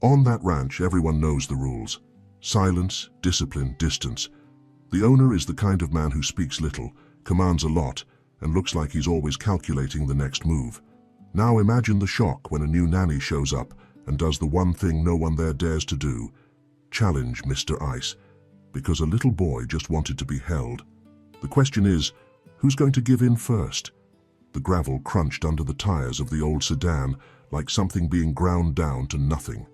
On that ranch, everyone knows the rules. Silence, discipline, distance. The owner is the kind of man who speaks little, commands a lot, and looks like he's always calculating the next move. Now imagine the shock when a new nanny shows up and does the one thing no one there dares to do: challenge Mr. Ice, because a little boy just wanted to be held. The question is, who's going to give in first? The gravel crunched under the tires of the old sedan like something being ground down to nothing.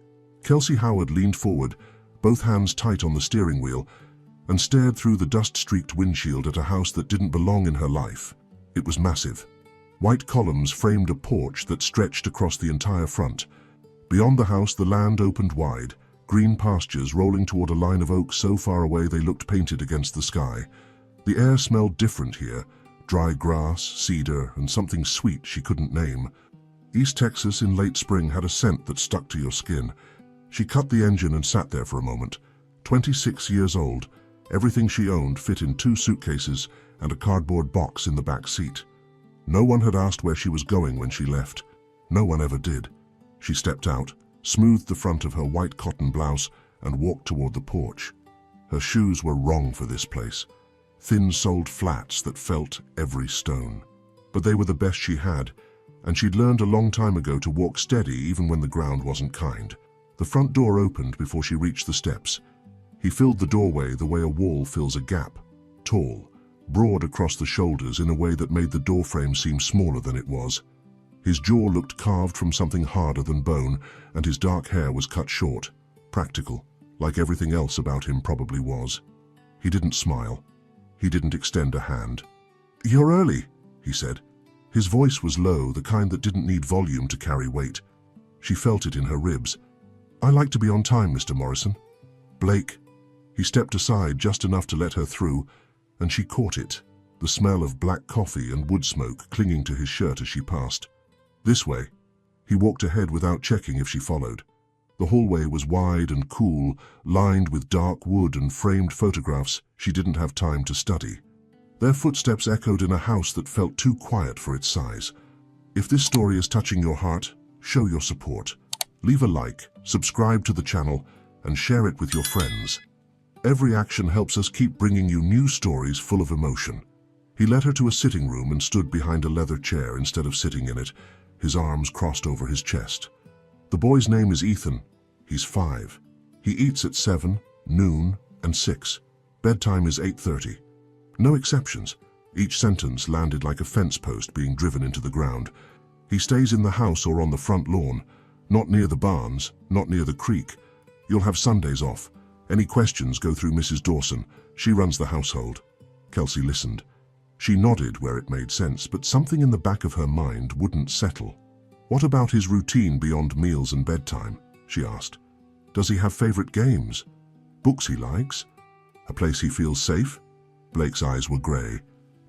Kelsey Howard leaned forward, both hands tight on the steering wheel, and stared through the dust-streaked windshield at a house that didn't belong in her life. It was massive. White columns framed a porch that stretched across the entire front. Beyond the house, the land opened wide, green pastures rolling toward a line of oaks so far away they looked painted against the sky. The air smelled different here: dry grass, cedar, and something sweet she couldn't name. East Texas in late spring had a scent that stuck to your skin. She cut the engine and sat there for a moment. 26 years old, everything she owned fit in 2 suitcases and a cardboard box in the back seat. No one had asked where she was going when she left. No one ever did. She stepped out, smoothed the front of her white cotton blouse, and walked toward the porch. Her shoes were wrong for this place. Thin-soled flats that felt every stone. But they were the best she had, and she'd learned a long time ago to walk steady even when the ground wasn't kind. The front door opened before she reached the steps. He filled the doorway the way a wall fills a gap. Tall, broad across the shoulders in a way that made the doorframe seem smaller than it was. His jaw looked carved from something harder than bone, and his dark hair was cut short. Practical, like everything else about him probably was. He didn't smile. He didn't extend a hand. "You're early," he said. His voice was low, the kind that didn't need volume to carry weight. She felt it in her ribs. "I like to be on time, Mr. Morrison." "Blake." He stepped aside just enough to let her through, and she caught it, the smell of black coffee and wood smoke clinging to his shirt as she passed. "This way." He walked ahead without checking if she followed. The hallway was wide and cool, lined with dark wood and framed photographs she didn't have time to study. Their footsteps echoed in a house that felt too quiet for its size. If this story is touching your heart, show your support. Leave a like, subscribe to the channel, and share it with your friends. Every action helps us keep bringing you new stories full of emotion. He led her to a sitting room and stood behind a leather chair instead of sitting in it, his arms crossed over his chest. "The boy's name is Ethan. He's 5. He eats at 7, noon, and 6. Bedtime is 8:30. No exceptions. Each sentence landed like a fence post being driven into the ground. He stays in the house or on the front lawn, not near the barns, not near the creek. You'll have Sundays off. Any questions go through Mrs. Dawson. She runs the household." Kelsey listened. She nodded where it made sense, but something in the back of her mind wouldn't settle. "What about his routine beyond meals and bedtime?" she asked. "Does he have favorite games? Books he likes? A place he feels safe?" Blake's eyes were gray,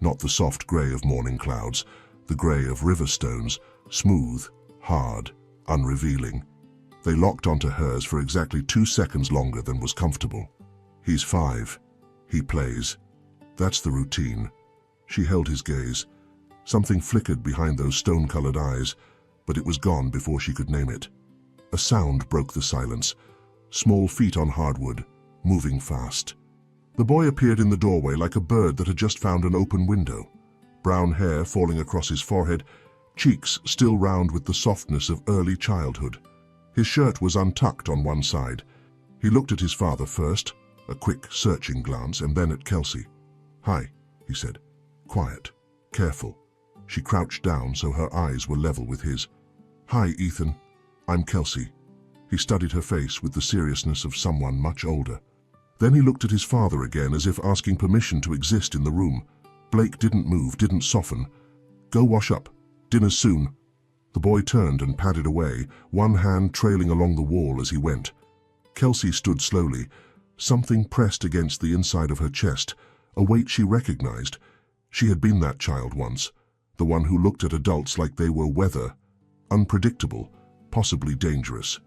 not the soft gray of morning clouds, the gray of river stones, smooth, hard, unrevealing. They locked onto hers for exactly 2 seconds longer than was comfortable. "He's 5. He plays. That's the routine." She held his gaze. Something flickered behind those stone-colored eyes, but it was gone before she could name it. A sound broke the silence. Small feet on hardwood, moving fast. The boy appeared in the doorway like a bird that had just found an open window. Brown hair falling across his forehead, cheeks still round with the softness of early childhood. His shirt was untucked on one side. He looked at his father first, a quick, searching glance, and then at Kelsey. "Hi," he said. Quiet, careful. She crouched down so her eyes were level with his. "Hi, Ethan. I'm Kelsey." He studied her face with the seriousness of someone much older. Then he looked at his father again, as if asking permission to exist in the room. Blake didn't move, didn't soften. "Go wash up. Dinner's soon." The boy turned and padded away, one hand trailing along the wall as he went. Kelsey stood slowly. Something pressed against the inside of her chest, a weight she recognized. She had been that child once, the one who looked at adults like they were weather, unpredictable, possibly dangerous.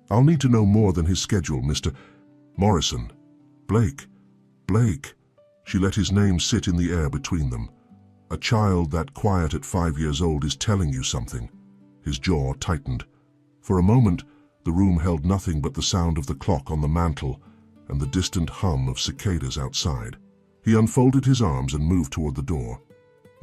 "I'll need to know more than his schedule, Mr. Morrison." "Blake. Blake." She let his name sit in the air between them. "A child that quiet at 5 years old is telling you something." His jaw tightened. For a moment, The room held nothing but the sound of the clock on the mantel and the distant hum of cicadas outside. He unfolded his arms and moved toward the door.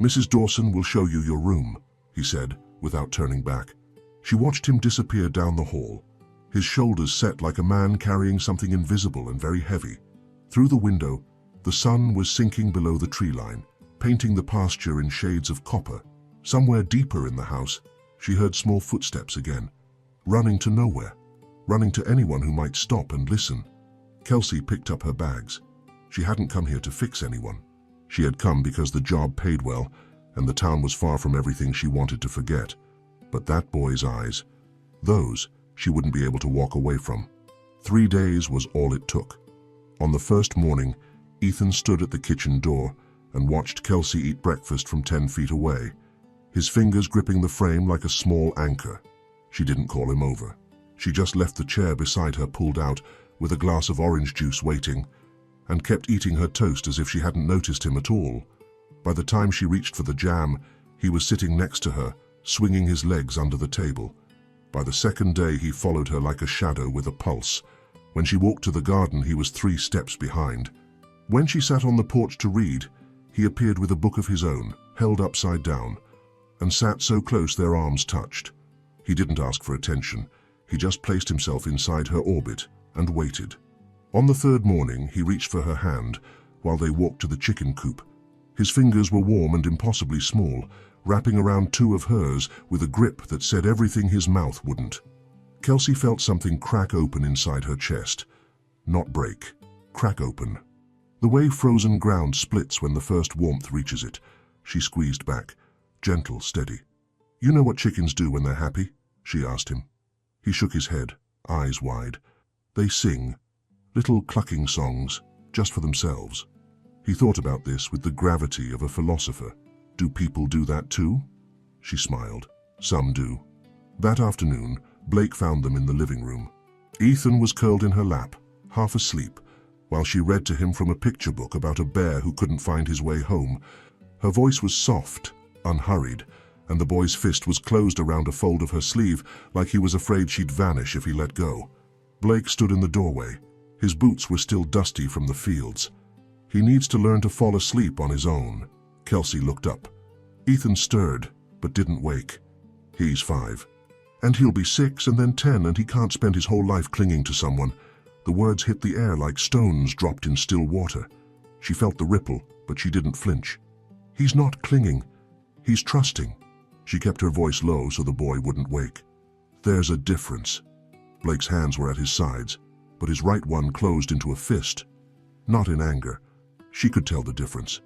"Mrs. Dawson will show you your room," he said, without turning back. She watched him disappear down the hall, his shoulders set like a man carrying something invisible and very heavy. Through the window, the sun was sinking below the tree line, painting the pasture in shades of copper. Somewhere deeper in the house, she heard small footsteps again, running to nowhere, running to anyone who might stop and listen. Kelsey picked up her bags. She hadn't come here to fix anyone. She had come because the job paid well, and the town was far from everything she wanted to forget. But that boy's eyes, those she wouldn't be able to walk away from. 3 days was all it took. On the first morning, Ethan stood at the kitchen door and watched Kelsey eat breakfast from 10 feet away, his fingers gripping the frame like a small anchor. She didn't call him over. She just left the chair beside her pulled out with a glass of orange juice waiting, and kept eating her toast as if she hadn't noticed him at all. By the time she reached for the jam, he was sitting next to her, swinging his legs under the table. By the second day, he followed her like a shadow with a pulse. When she walked to the garden, he was 3 steps behind. When she sat on the porch to read, he appeared with a book of his own, held upside down, and sat so close their arms touched. He didn't ask for attention. He just placed himself inside her orbit and waited. On the 3rd morning, he reached for her hand while they walked to the chicken coop. His fingers were warm and impossibly small, wrapping around 2 of hers with a grip that said everything his mouth wouldn't. Kelsey felt something crack open inside her chest. Not break, crack open. The way frozen ground splits when the first warmth reaches it. She squeezed back, gentle, steady. "You know what chickens do when they're happy?" she asked him. He shook his head, eyes wide. "They sing, little clucking songs, just for themselves." He thought about this with the gravity of a philosopher. "Do people do that too?" She smiled. "Some do." That afternoon, Blake found them in the living room. Ethan was curled in her lap, half asleep, while she read to him from a picture book about a bear who couldn't find his way home. Her voice was soft, unhurried, and the boy's fist was closed around a fold of her sleeve like he was afraid she'd vanish if he let go. Blake stood in the doorway. His boots were still dusty from the fields. "He needs to learn to fall asleep on his own." Kelsey looked up. Ethan stirred, but didn't wake. "He's 5. And he'll be 6 and then 10, and he can't spend his whole life clinging to someone." The words hit the air like stones dropped in still water. She felt the ripple, but she didn't flinch. "He's not clinging. He's trusting." She kept her voice low so the boy wouldn't wake. "There's a difference." Blake's hands were at his sides, but his right one closed into a fist. Not in anger. She could tell the difference.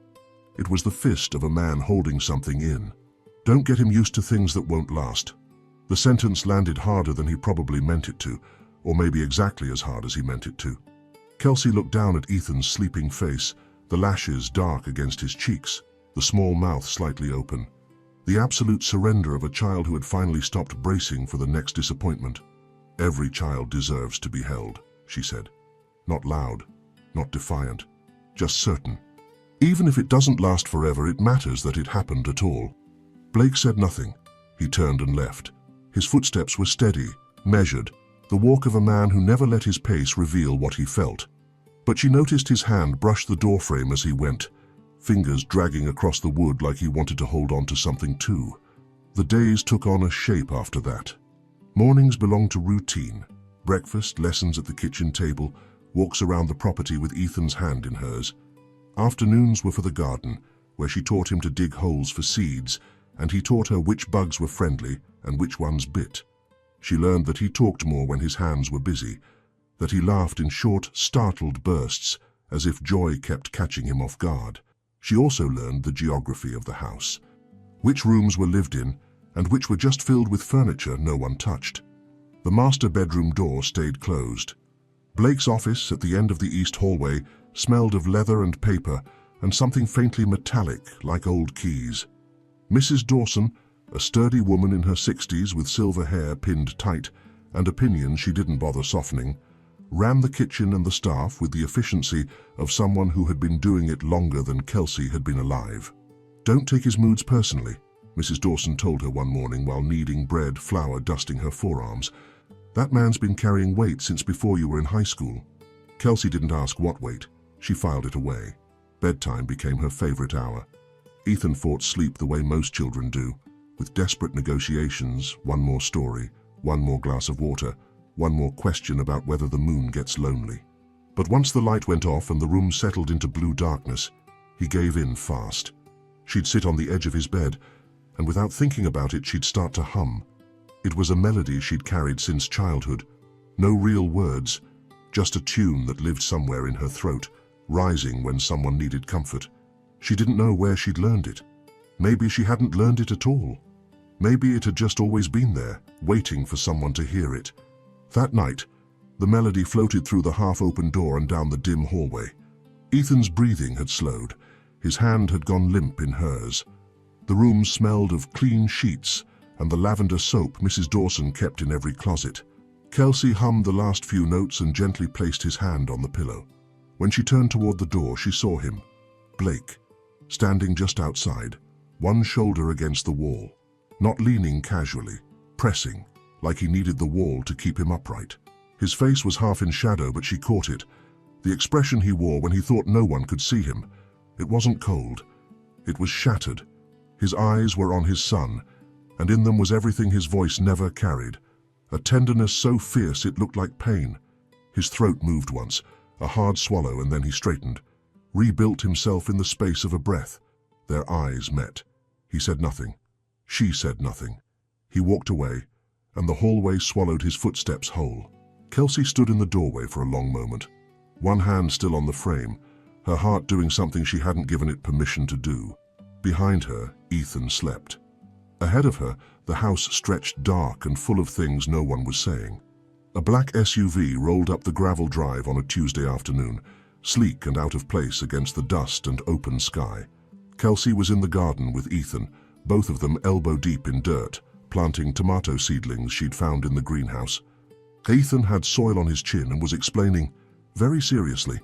It was the fist of a man holding something in. "Don't get him used to things that won't last." The sentence landed harder than he probably meant it to, or maybe exactly as hard as he meant it to. Kelsey looked down at Ethan's sleeping face, the lashes dark against his cheeks, the small mouth slightly open. The absolute surrender of a child who had finally stopped bracing for the next disappointment. "Every child deserves to be held," she said. Not loud, not defiant, just certain. "Even if it doesn't last forever, it matters that it happened at all." Blake said nothing. He turned and left. His footsteps were steady, measured, the walk of a man who never let his pace reveal what he felt. But she noticed his hand brush the doorframe as he went, fingers dragging across the wood like he wanted to hold on to something too. The days took on a shape after that. Mornings belonged to routine. Breakfast, lessons at the kitchen table, walks around the property with Ethan's hand in hers. Afternoons were for the garden, where she taught him to dig holes for seeds, and he taught her which bugs were friendly and which ones bit. She learned that he talked more when his hands were busy, that he laughed in short, startled bursts, as if joy kept catching him off guard. She also learned the geography of the house, which rooms were lived in, and which were just filled with furniture no one touched. The master bedroom door stayed closed. Blake's office at the end of the east hallway smelled of leather and paper and something faintly metallic like old keys. Mrs. Dawson, a sturdy woman in her 60s with silver hair pinned tight and opinions she didn't bother softening, ran the kitchen and the staff with the efficiency of someone who had been doing it longer than Kelsey had been alive. "Don't take his moods personally," Mrs. Dawson told her one morning while kneading bread, flour dusting her forearms. That man's been carrying weight since before you were in high school. Kelsey didn't ask what weight. She filed it away. Bedtime became her favorite hour. Ethan fought sleep the way most children do, with desperate negotiations, one more story, one more glass of water, one more question about whether the moon gets lonely. But once the light went off and the room settled into blue darkness, he gave in fast. She'd sit on the edge of his bed, and without thinking about it, she'd start to hum. It was a melody she'd carried since childhood. No real words, just a tune that lived somewhere in her throat, rising when someone needed comfort. She didn't know where she'd learned it. Maybe she hadn't learned it at all. Maybe it had just always been there, waiting for someone to hear it. That night, the melody floated through the half-open door and down the dim hallway. Ethan's breathing had slowed. His hand had gone limp in hers. The room smelled of clean sheets and the lavender soap Mrs. Dawson kept in every closet. Kelsey hummed the last few notes and gently placed his hand on the pillow. When she turned toward the door, she saw him, Blake, standing just outside, one shoulder against the wall, not leaning casually, pressing, like he needed the wall to keep him upright. His face was half in shadow, but she caught it. The expression he wore when he thought no one could see him. It wasn't cold. It was shattered. His eyes were on his son, and in them was everything his voice never carried. A tenderness so fierce it looked like pain. His throat moved once, a hard swallow, and then he straightened, rebuilt himself in the space of a breath. Their eyes met. He said nothing. She said nothing. He walked away, and the hallway swallowed his footsteps whole. Kelsey stood in the doorway for a long moment, one hand still on the frame, her heart doing something she hadn't given it permission to do. Behind her, Ethan slept. Ahead of her, the house stretched dark and full of things no one was saying. A black SUV rolled up the gravel drive on a Tuesday afternoon, sleek and out of place against the dust and open sky. Kelsey was in the garden with Ethan, both of them elbow-deep in dirt, planting tomato seedlings she'd found in the greenhouse. Ethan had soil on his chin and was explaining, very seriously,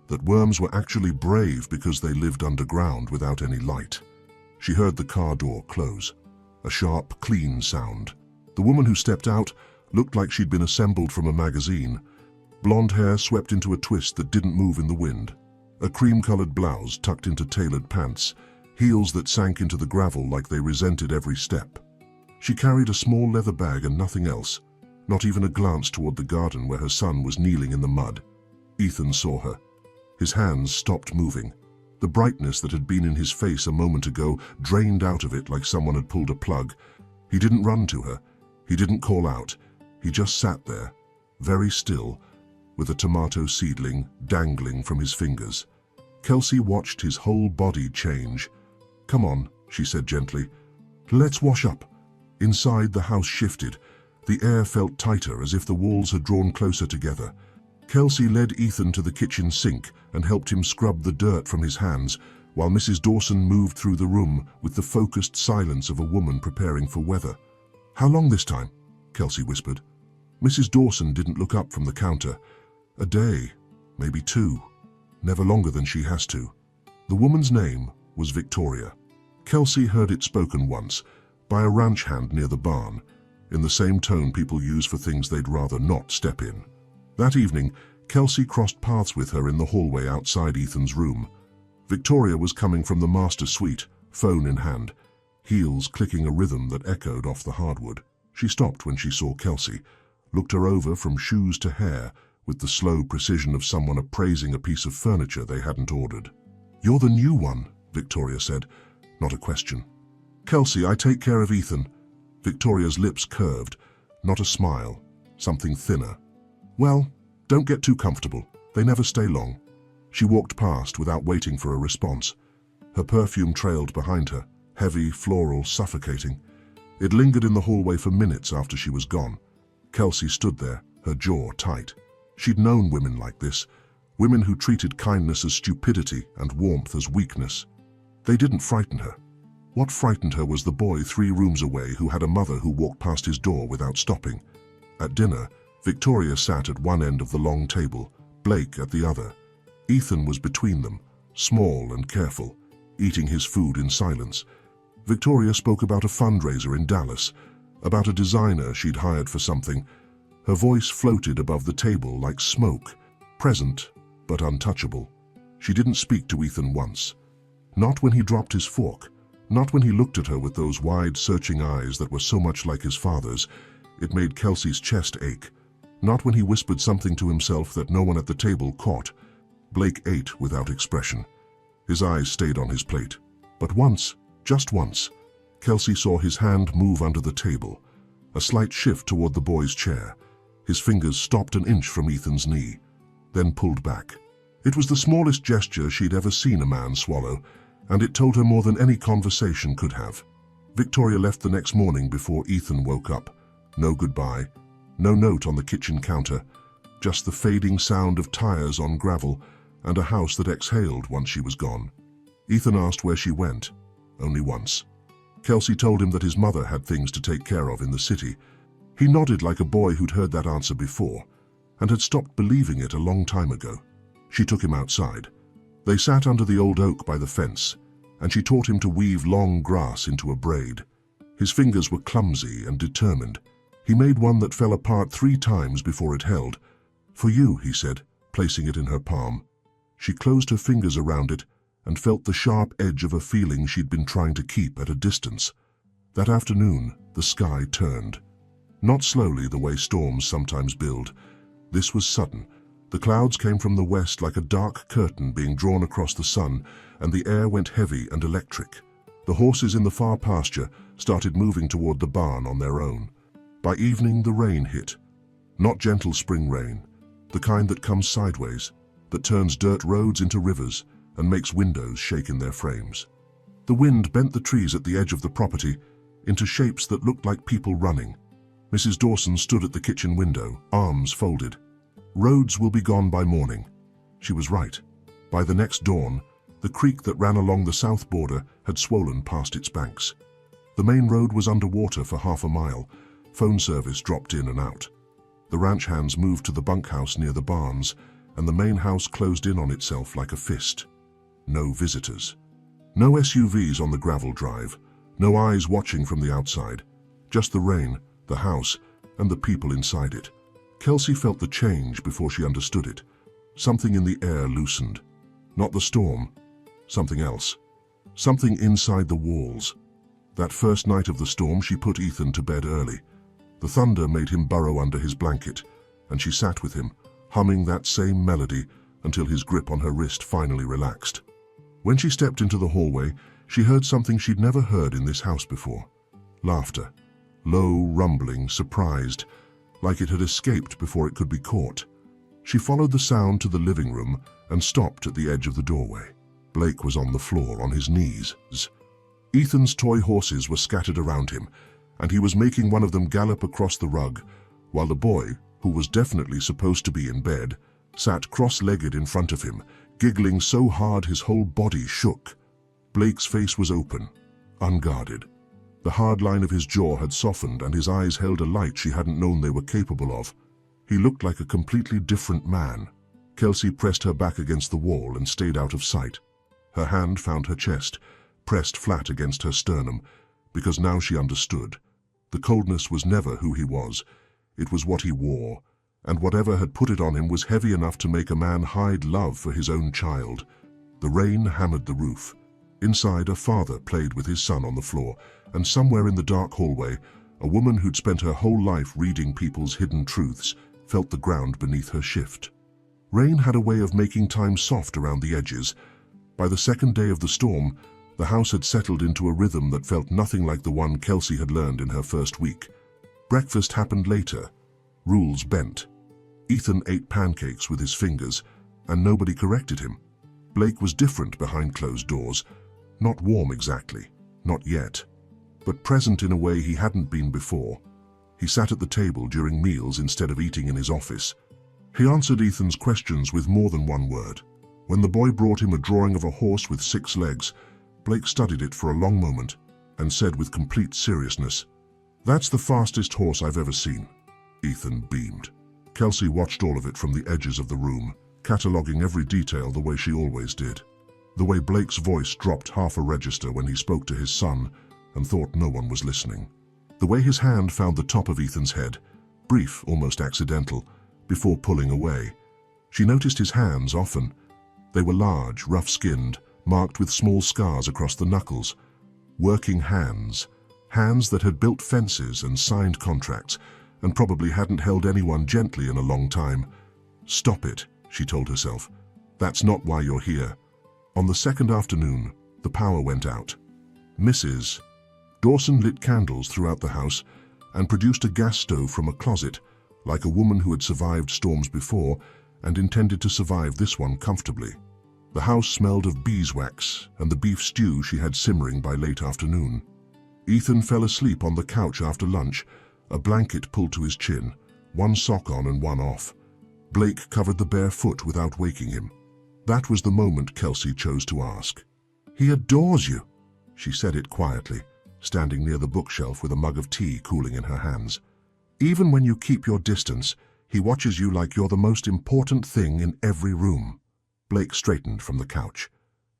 that worms were actually brave because they lived underground without any light. She heard the car door close. A sharp, clean sound. The woman who stepped out looked like she'd been assembled from a magazine. Blonde hair swept into a twist that didn't move in the wind. A cream-colored blouse tucked into tailored pants, heels that sank into the gravel like they resented every step. She carried a small leather bag and nothing else, not even a glance toward the garden where her son was kneeling in the mud. Ethan saw her. His hands stopped moving. The brightness that had been in his face a moment ago drained out of it like someone had pulled a plug. He didn't run to her. He didn't call out. He just sat there, very still, with a tomato seedling dangling from his fingers. Kelsey watched his whole body change. "Come on," she said gently. "Let's wash up." Inside, the house shifted. The air felt tighter, as if the walls had drawn closer together. Kelsey led Ethan to the kitchen sink and helped him scrub the dirt from his hands, while Mrs. Dawson moved through the room with the focused silence of a woman preparing for weather. "How long this time?" Kelsey whispered. Mrs. Dawson didn't look up from the counter. "A day, maybe 2. Never longer than she has to." The woman's name was Victoria. Kelsey heard it spoken once, by a ranch hand near the barn, in the same tone people use for things they'd rather not step in. That evening, Kelsey crossed paths with her in the hallway outside Ethan's room. Victoria was coming from the master suite, phone in hand, heels clicking a rhythm that echoed off the hardwood. She stopped when she saw Kelsey, looked her over from shoes to hair with the slow precision of someone appraising a piece of furniture they hadn't ordered. "You're the new one," Victoria said, not a question. "Kelsey, I take care of Ethan." Victoria's lips curved, not a smile, something thinner. "Well, don't get too comfortable. They never stay long." She walked past without waiting for a response. Her perfume trailed behind her, heavy, floral, suffocating. It lingered in the hallway for minutes after she was gone. Kelsey stood there, her jaw tight. She'd known women like this, women who treated kindness as stupidity and warmth as weakness. They didn't frighten her. What frightened her was the boy 3 rooms away who had a mother who walked past his door without stopping. At dinner, Victoria sat at one end of the long table, Blake at the other. Ethan was between them, small and careful, eating his food in silence. Victoria spoke about a fundraiser in Dallas, about a designer she'd hired for something, Her voice floated above the table like smoke, present but untouchable. She didn't speak to Ethan once. Not when he dropped his fork, not when he looked at her with those wide, searching eyes that were so much like his father's. It made Kelsey's chest ache. Not when he whispered something to himself that no one at the table caught. Blake ate without expression. His eyes stayed on his plate. But once, just once, Kelsey saw his hand move under the table, a slight shift toward the boy's chair. His fingers stopped an inch from Ethan's knee, then pulled back. It was the smallest gesture she'd ever seen a man swallow, and it told her more than any conversation could have. Victoria left the next morning before Ethan woke up. No goodbye, no note on the kitchen counter, just the fading sound of tires on gravel and a house that exhaled once she was gone. Ethan asked where she went, only once. Kelsey told him that his mother had things to take care of in the city. He nodded like a boy who'd heard that answer before, and had stopped believing it a long time ago. She took him outside. They sat under the old oak by the fence, and she taught him to weave long grass into a braid. His fingers were clumsy and determined. He made one that fell apart 3 times before it held. "For you," he said, placing it in her palm. She closed her fingers around it and felt the sharp edge of a feeling she'd been trying to keep at a distance. That afternoon, the sky turned. Not slowly the way storms sometimes build. This was sudden. The clouds came from the west like a dark curtain being drawn across the sun, and the air went heavy and electric. The horses in the far pasture started moving toward the barn on their own. By evening, the rain hit. Not gentle spring rain, the kind that comes sideways, that turns dirt roads into rivers and makes windows shake in their frames. The wind bent the trees at the edge of the property into shapes that looked like people running. Mrs. Dawson stood at the kitchen window, arms folded. Roads will be gone by morning. She was right. By the next dawn, the creek that ran along the south border had swollen past its banks. The main road was underwater for half a mile. Phone service dropped in and out. The ranch hands moved to the bunkhouse near the barns, and the main house closed in on itself like a fist. No visitors. No SUVs on the gravel drive. No eyes watching from the outside. Just the rain, the house, and the people inside it. Kelsey felt the change before she understood it. Something in the air loosened. Not the storm. Something else. Something inside the walls. That first night of the storm, she put Ethan to bed early. The thunder made him burrow under his blanket, and she sat with him, humming that same melody until his grip on her wrist finally relaxed. When she stepped into the hallway, she heard something she'd never heard in this house before. Laughter. Low, rumbling, surprised, like it had escaped before it could be caught. She followed the sound to the living room and stopped at the edge of the doorway. Blake was on the floor, on his knees. Ethan's toy horses were scattered around him, and he was making one of them gallop across the rug, while the boy, who was definitely supposed to be in bed, sat cross-legged in front of him, giggling so hard his whole body shook. Blake's face was open, unguarded. The hard line of his jaw had softened, and his eyes held a light she hadn't known they were capable of. He looked like a completely different man. Kelsey pressed her back against the wall and stayed out of sight. Her hand found her chest, pressed flat against her sternum, because now she understood. The coldness was never who he was. It was what he wore, and whatever had put it on him was heavy enough to make a man hide love for his own child. The rain hammered the roof. Inside, a father played with his son on the floor, and somewhere in the dark hallway, a woman who'd spent her whole life reading people's hidden truths felt the ground beneath her shift. Rain had a way of making time soft around the edges. By the second day of the storm, the house had settled into a rhythm that felt nothing like the one Kelsey had learned in her first week. Breakfast happened later. Rules bent. Ethan ate pancakes with his fingers, and nobody corrected him. Blake was different behind closed doors. Not warm exactly, not yet, but present in a way he hadn't been before. He sat at the table during meals instead of eating in his office. He answered Ethan's questions with more than one word. When the boy brought him a drawing of a horse with 6 legs, Blake studied it for a long moment and said with complete seriousness, "That's the fastest horse I've ever seen." Ethan beamed. Kelsey watched all of it from the edges of the room, cataloging every detail the way she always did. The way Blake's voice dropped half a register when he spoke to his son and thought no one was listening. The way his hand found the top of Ethan's head, brief, almost accidental, before pulling away. She noticed his hands often. They were large, rough-skinned, marked with small scars across the knuckles. Working hands. Hands that had built fences and signed contracts, and probably hadn't held anyone gently in a long time. "Stop it," she told herself. "That's not why you're here." On the second afternoon, the power went out. Mrs. Dawson lit candles throughout the house and produced a gas stove from a closet, like a woman who had survived storms before and intended to survive this one comfortably. The house smelled of beeswax and the beef stew she had simmering by late afternoon. Ethan fell asleep on the couch after lunch, a blanket pulled to his chin, one sock on and one off. Blake covered the bare foot without waking him. That was the moment Kelsey chose to ask. "He adores you." She said it quietly, standing near the bookshelf with a mug of tea cooling in her hands. "Even when you keep your distance, he watches you like you're the most important thing in every room." Blake straightened from the couch.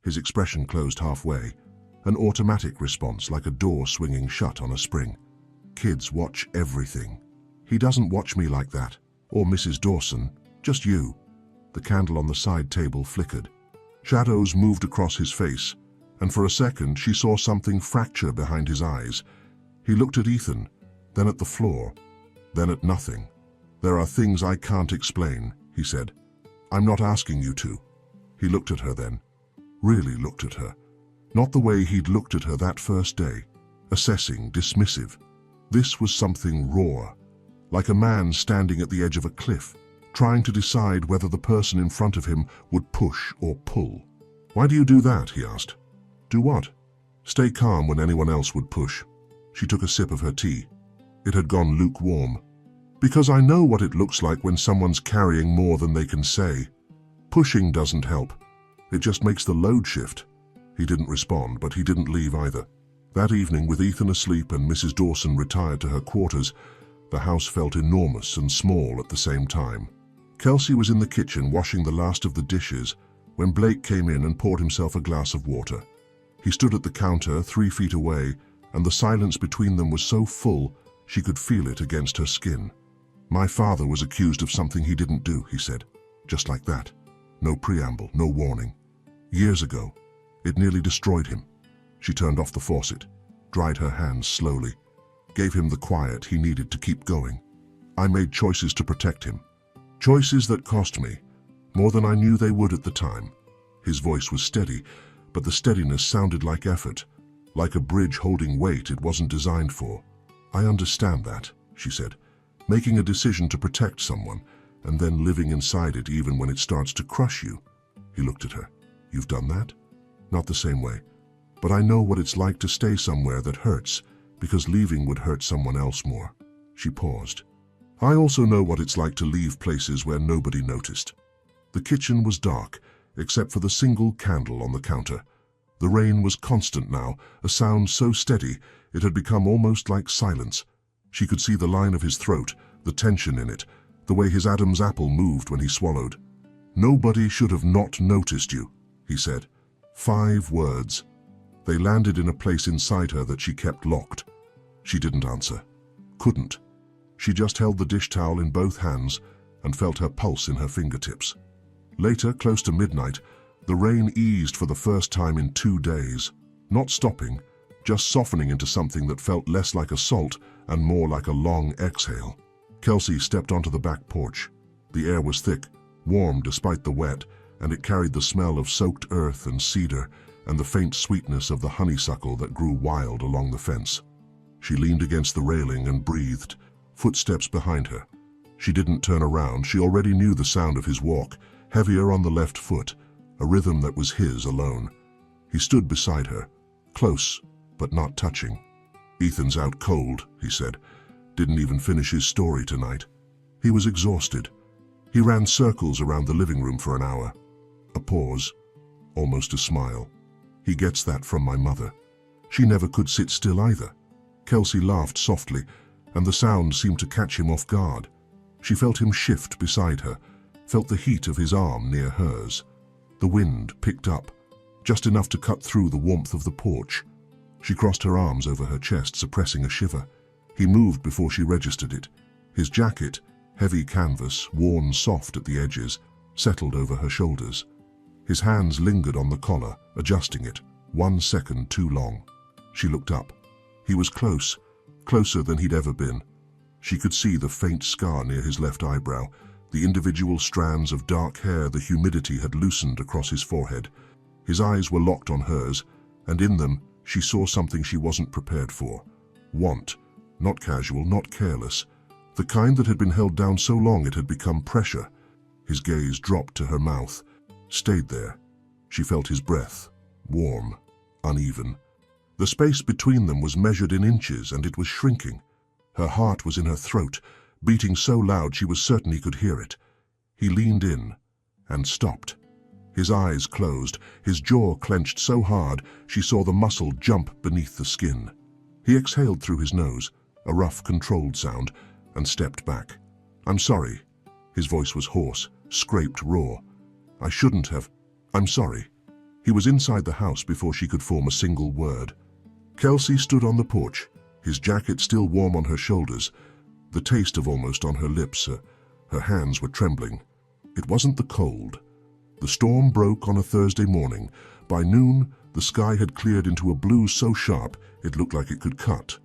His expression closed halfway, an automatic response like a door swinging shut on a spring. "Kids watch everything. He doesn't watch me like that, or Mrs. Dawson, just you." The candle on the side table flickered. Shadows moved across his face, and for a second she saw something fracture behind his eyes. He looked at Ethan, then at the floor, then at nothing. "There are things I can't explain," he said. "I'm not asking you to." He looked at her then, really looked at her. Not the way he'd looked at her that first day, assessing, dismissive. This was something raw, like a man standing at the edge of a cliff, trying to decide whether the person in front of him would push or pull. "Why do you do that?" he asked. "Do what?" "Stay calm when anyone else would push." She took a sip of her tea. It had gone lukewarm. "Because I know what it looks like when someone's carrying more than they can say. Pushing doesn't help. It just makes the load shift." He didn't respond, but he didn't leave either. That evening, with Ethan asleep and Mrs. Dawson retired to her quarters, the house felt enormous and small at the same time. Kelsey was in the kitchen washing the last of the dishes when Blake came in and poured himself a glass of water. He stood at the counter 3 feet away, and the silence between them was so full she could feel it against her skin. "My father was accused of something he didn't do," he said. Just like that. No preamble, no warning. "Years ago. It nearly destroyed him." She turned off the faucet, dried her hands slowly, gave him the quiet he needed to keep going. "I made choices to protect him. Choices that cost me, more than I knew they would at the time." His voice was steady, but the steadiness sounded like effort, like a bridge holding weight it wasn't designed for. "I understand that," she said. "Making a decision to protect someone, and then living inside it even when it starts to crush you." He looked at her. "You've done that?" "Not the same way. But I know what it's like to stay somewhere that hurts, because leaving would hurt someone else more." She paused. "I also know what it's like to leave places where nobody noticed." The kitchen was dark, except for the single candle on the counter. The rain was constant now, a sound so steady it had become almost like silence. She could see the line of his throat, the tension in it, the way his Adam's apple moved when he swallowed. "Nobody should have not noticed you," he said. 5 words. They landed in a place inside her that she kept locked. She didn't answer. Couldn't. She just held the dish towel in both hands and felt her pulse in her fingertips. Later, close to midnight, the rain eased for the first time in 2 days. Not stopping, just softening into something that felt less like assault and more like a long exhale. Kelsey stepped onto the back porch. The air was thick, warm despite the wet, and it carried the smell of soaked earth and cedar and the faint sweetness of the honeysuckle that grew wild along the fence. She leaned against the railing and breathed, footsteps behind her. She didn't turn around. She already knew the sound of his walk, heavier on the left foot, a rhythm that was his alone. He stood beside her, close but not touching. "Ethan's out cold," he said. "Didn't even finish his story tonight." He was exhausted. He ran circles around the living room for an hour. A pause, almost a smile. "He gets that from my mother. She never could sit still either." Kelsey laughed softly, and the sound seemed to catch him off guard. She felt him shift beside her, felt the heat of his arm near hers. The wind picked up, just enough to cut through the warmth of the porch. She crossed her arms over her chest, suppressing a shiver. He moved before she registered it. His jacket, heavy canvas, worn soft at the edges, settled over her shoulders. His hands lingered on the collar, adjusting it, 1 second too long. She looked up. He was close, closer than he'd ever been. She could see the faint scar near his left eyebrow, the individual strands of dark hair the humidity had loosened across his forehead. His eyes were locked on hers, and in them she saw something she wasn't prepared for. Want, not casual, not careless. The kind that had been held down so long it had become pressure. His gaze dropped to her mouth, stayed there. She felt his breath, warm, uneven. The space between them was measured in inches, and it was shrinking. Her heart was in her throat, beating so loud she was certain he could hear it. He leaned in and stopped. His eyes closed, his jaw clenched so hard she saw the muscle jump beneath the skin. He exhaled through his nose, a rough, controlled sound, and stepped back. "I'm sorry." His voice was hoarse, scraped, raw. "I shouldn't have. I'm sorry." He was inside the house before she could form a single word. Kelsey stood on the porch, his jacket still warm on her shoulders, the taste of almost on her lips. Her hands were trembling. It wasn't the cold. The storm broke on a Thursday morning. By noon, the sky had cleared into a blue so sharp it looked like it could cut.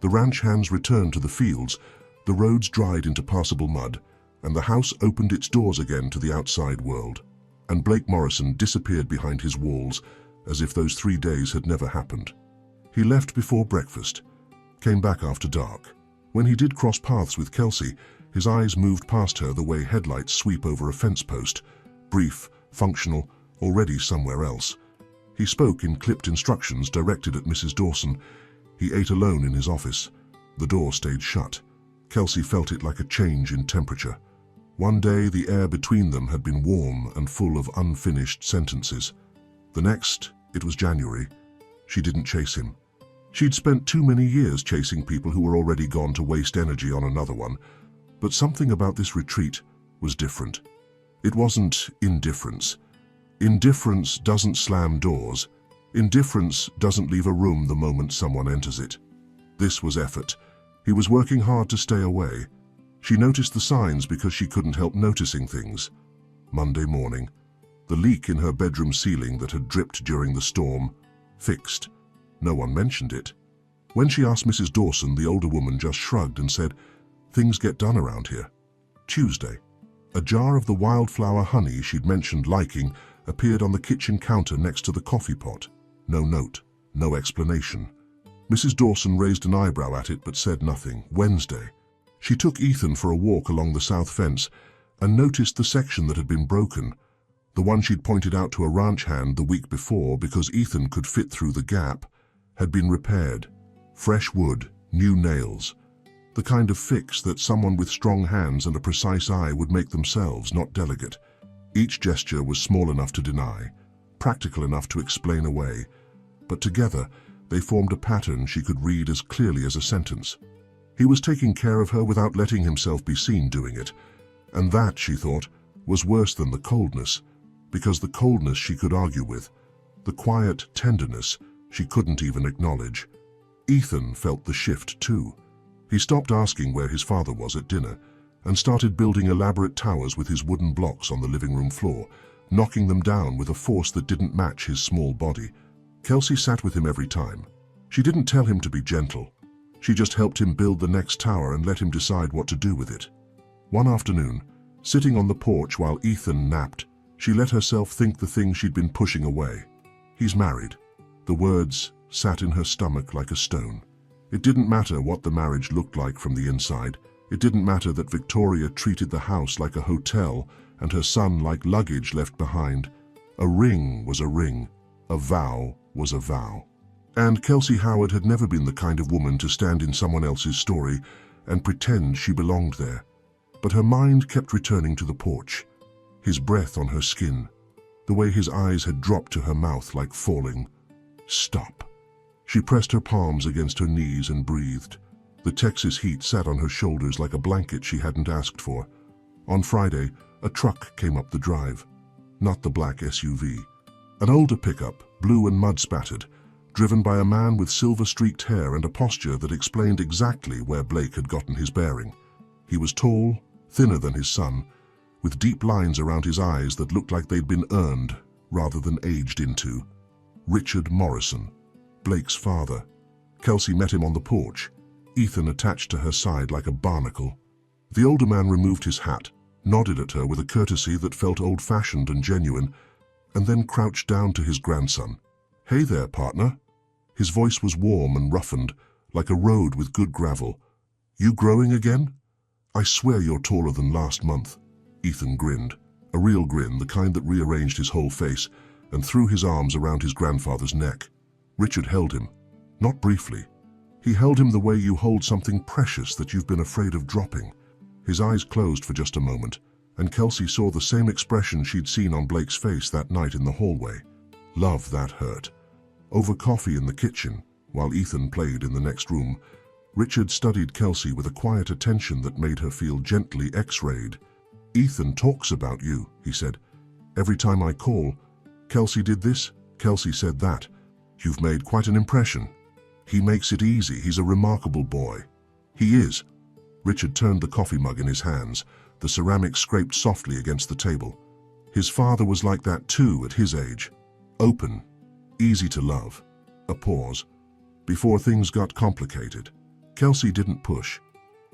The ranch hands returned to the fields, the roads dried into passable mud, and the house opened its doors again to the outside world. And Blake Morrison disappeared behind his walls, as if those 3 days had never happened. He left before breakfast, came back after dark. When he did cross paths with Kelsey, his eyes moved past her the way headlights sweep over a fence post, brief, functional, already somewhere else. He spoke in clipped instructions directed at Mrs. Dawson. He ate alone in his office. The door stayed shut. Kelsey felt it like a change in temperature. One day the air between them had been warm and full of unfinished sentences. The next, it was January. She didn't chase him. She'd spent too many years chasing people who were already gone to waste energy on another one. But something about this retreat was different. It wasn't indifference. Indifference doesn't slam doors. Indifference doesn't leave a room the moment someone enters it. This was effort. He was working hard to stay away. She noticed the signs because she couldn't help noticing things. Monday morning, the leak in her bedroom ceiling that had dripped during the storm, fixed. No one mentioned it. When she asked Mrs. Dawson, the older woman just shrugged and said, "Things get done around here." Tuesday, a jar of the wildflower honey she'd mentioned liking appeared on the kitchen counter next to the coffee pot. No note, no explanation. Mrs. Dawson raised an eyebrow at it but said nothing. Wednesday, she took Ethan for a walk along the south fence and noticed the section that had been broken, the one she'd pointed out to a ranch hand the week before because Ethan could fit through the gap, had been repaired. Fresh wood, new nails. The kind of fix that someone with strong hands and a precise eye would make themselves, not delegate. Each gesture was small enough to deny, practical enough to explain away, but together they formed a pattern she could read as clearly as a sentence. He was taking care of her without letting himself be seen doing it, and that, she thought, was worse than the coldness, because the coldness she could argue with, the quiet tenderness she couldn't even acknowledge. Ethan felt the shift too. He stopped asking where his father was at dinner and started building elaborate towers with his wooden blocks on the living room floor, knocking them down with a force that didn't match his small body. Kelsey sat with him every time. She didn't tell him to be gentle. She just helped him build the next tower and let him decide what to do with it. One afternoon, sitting on the porch while Ethan napped, she let herself think the thing she'd been pushing away. He's married. The words sat in her stomach like a stone. It didn't matter what the marriage looked like from the inside. It didn't matter that Victoria treated the house like a hotel and her son like luggage left behind. A ring was a ring. A vow was a vow. And Kelsey Howard had never been the kind of woman to stand in someone else's story and pretend she belonged there. But her mind kept returning to the porch, his breath on her skin, the way his eyes had dropped to her mouth like falling. Stop. She pressed her palms against her knees and breathed. The Texas heat sat on her shoulders like a blanket she hadn't asked for. On Friday, a truck came up the drive. Not the black SUV. An older pickup, blue and mud-spattered, driven by a man with silver-streaked hair and a posture that explained exactly where Blake had gotten his bearing. He was tall, thinner than his son, with deep lines around his eyes that looked like they'd been earned rather than aged into. Richard Morrison, Blake's father. Kelsey met him on the porch, Ethan attached to her side like a barnacle. The older man removed his hat, nodded at her with a courtesy that felt old-fashioned and genuine, and then crouched down to his grandson. "Hey there, partner." His voice was warm and roughened, like a road with good gravel. "You growing again? I swear you're taller than last month." Ethan grinned, a real grin, the kind that rearranged his whole face, and threw his arms around his grandfather's neck. Richard held him, not briefly. He held him the way you hold something precious that you've been afraid of dropping. His eyes closed for just a moment, and Kelsey saw the same expression she'd seen on Blake's face that night in the hallway. Love that hurt. Over coffee in the kitchen, while Ethan played in the next room, Richard studied Kelsey with a quiet attention that made her feel gently X-rayed. "Ethan talks about you," he said. "Every time I call, 'Kelsey did this, Kelsey said that.' You've made quite an impression. He makes it easy. He's a remarkable boy." "He is." Richard turned the coffee mug in his hands. The ceramic scraped softly against the table. "His father was like that too at his age. Open, easy to love." A pause. "Before things got complicated." Kelsey didn't push.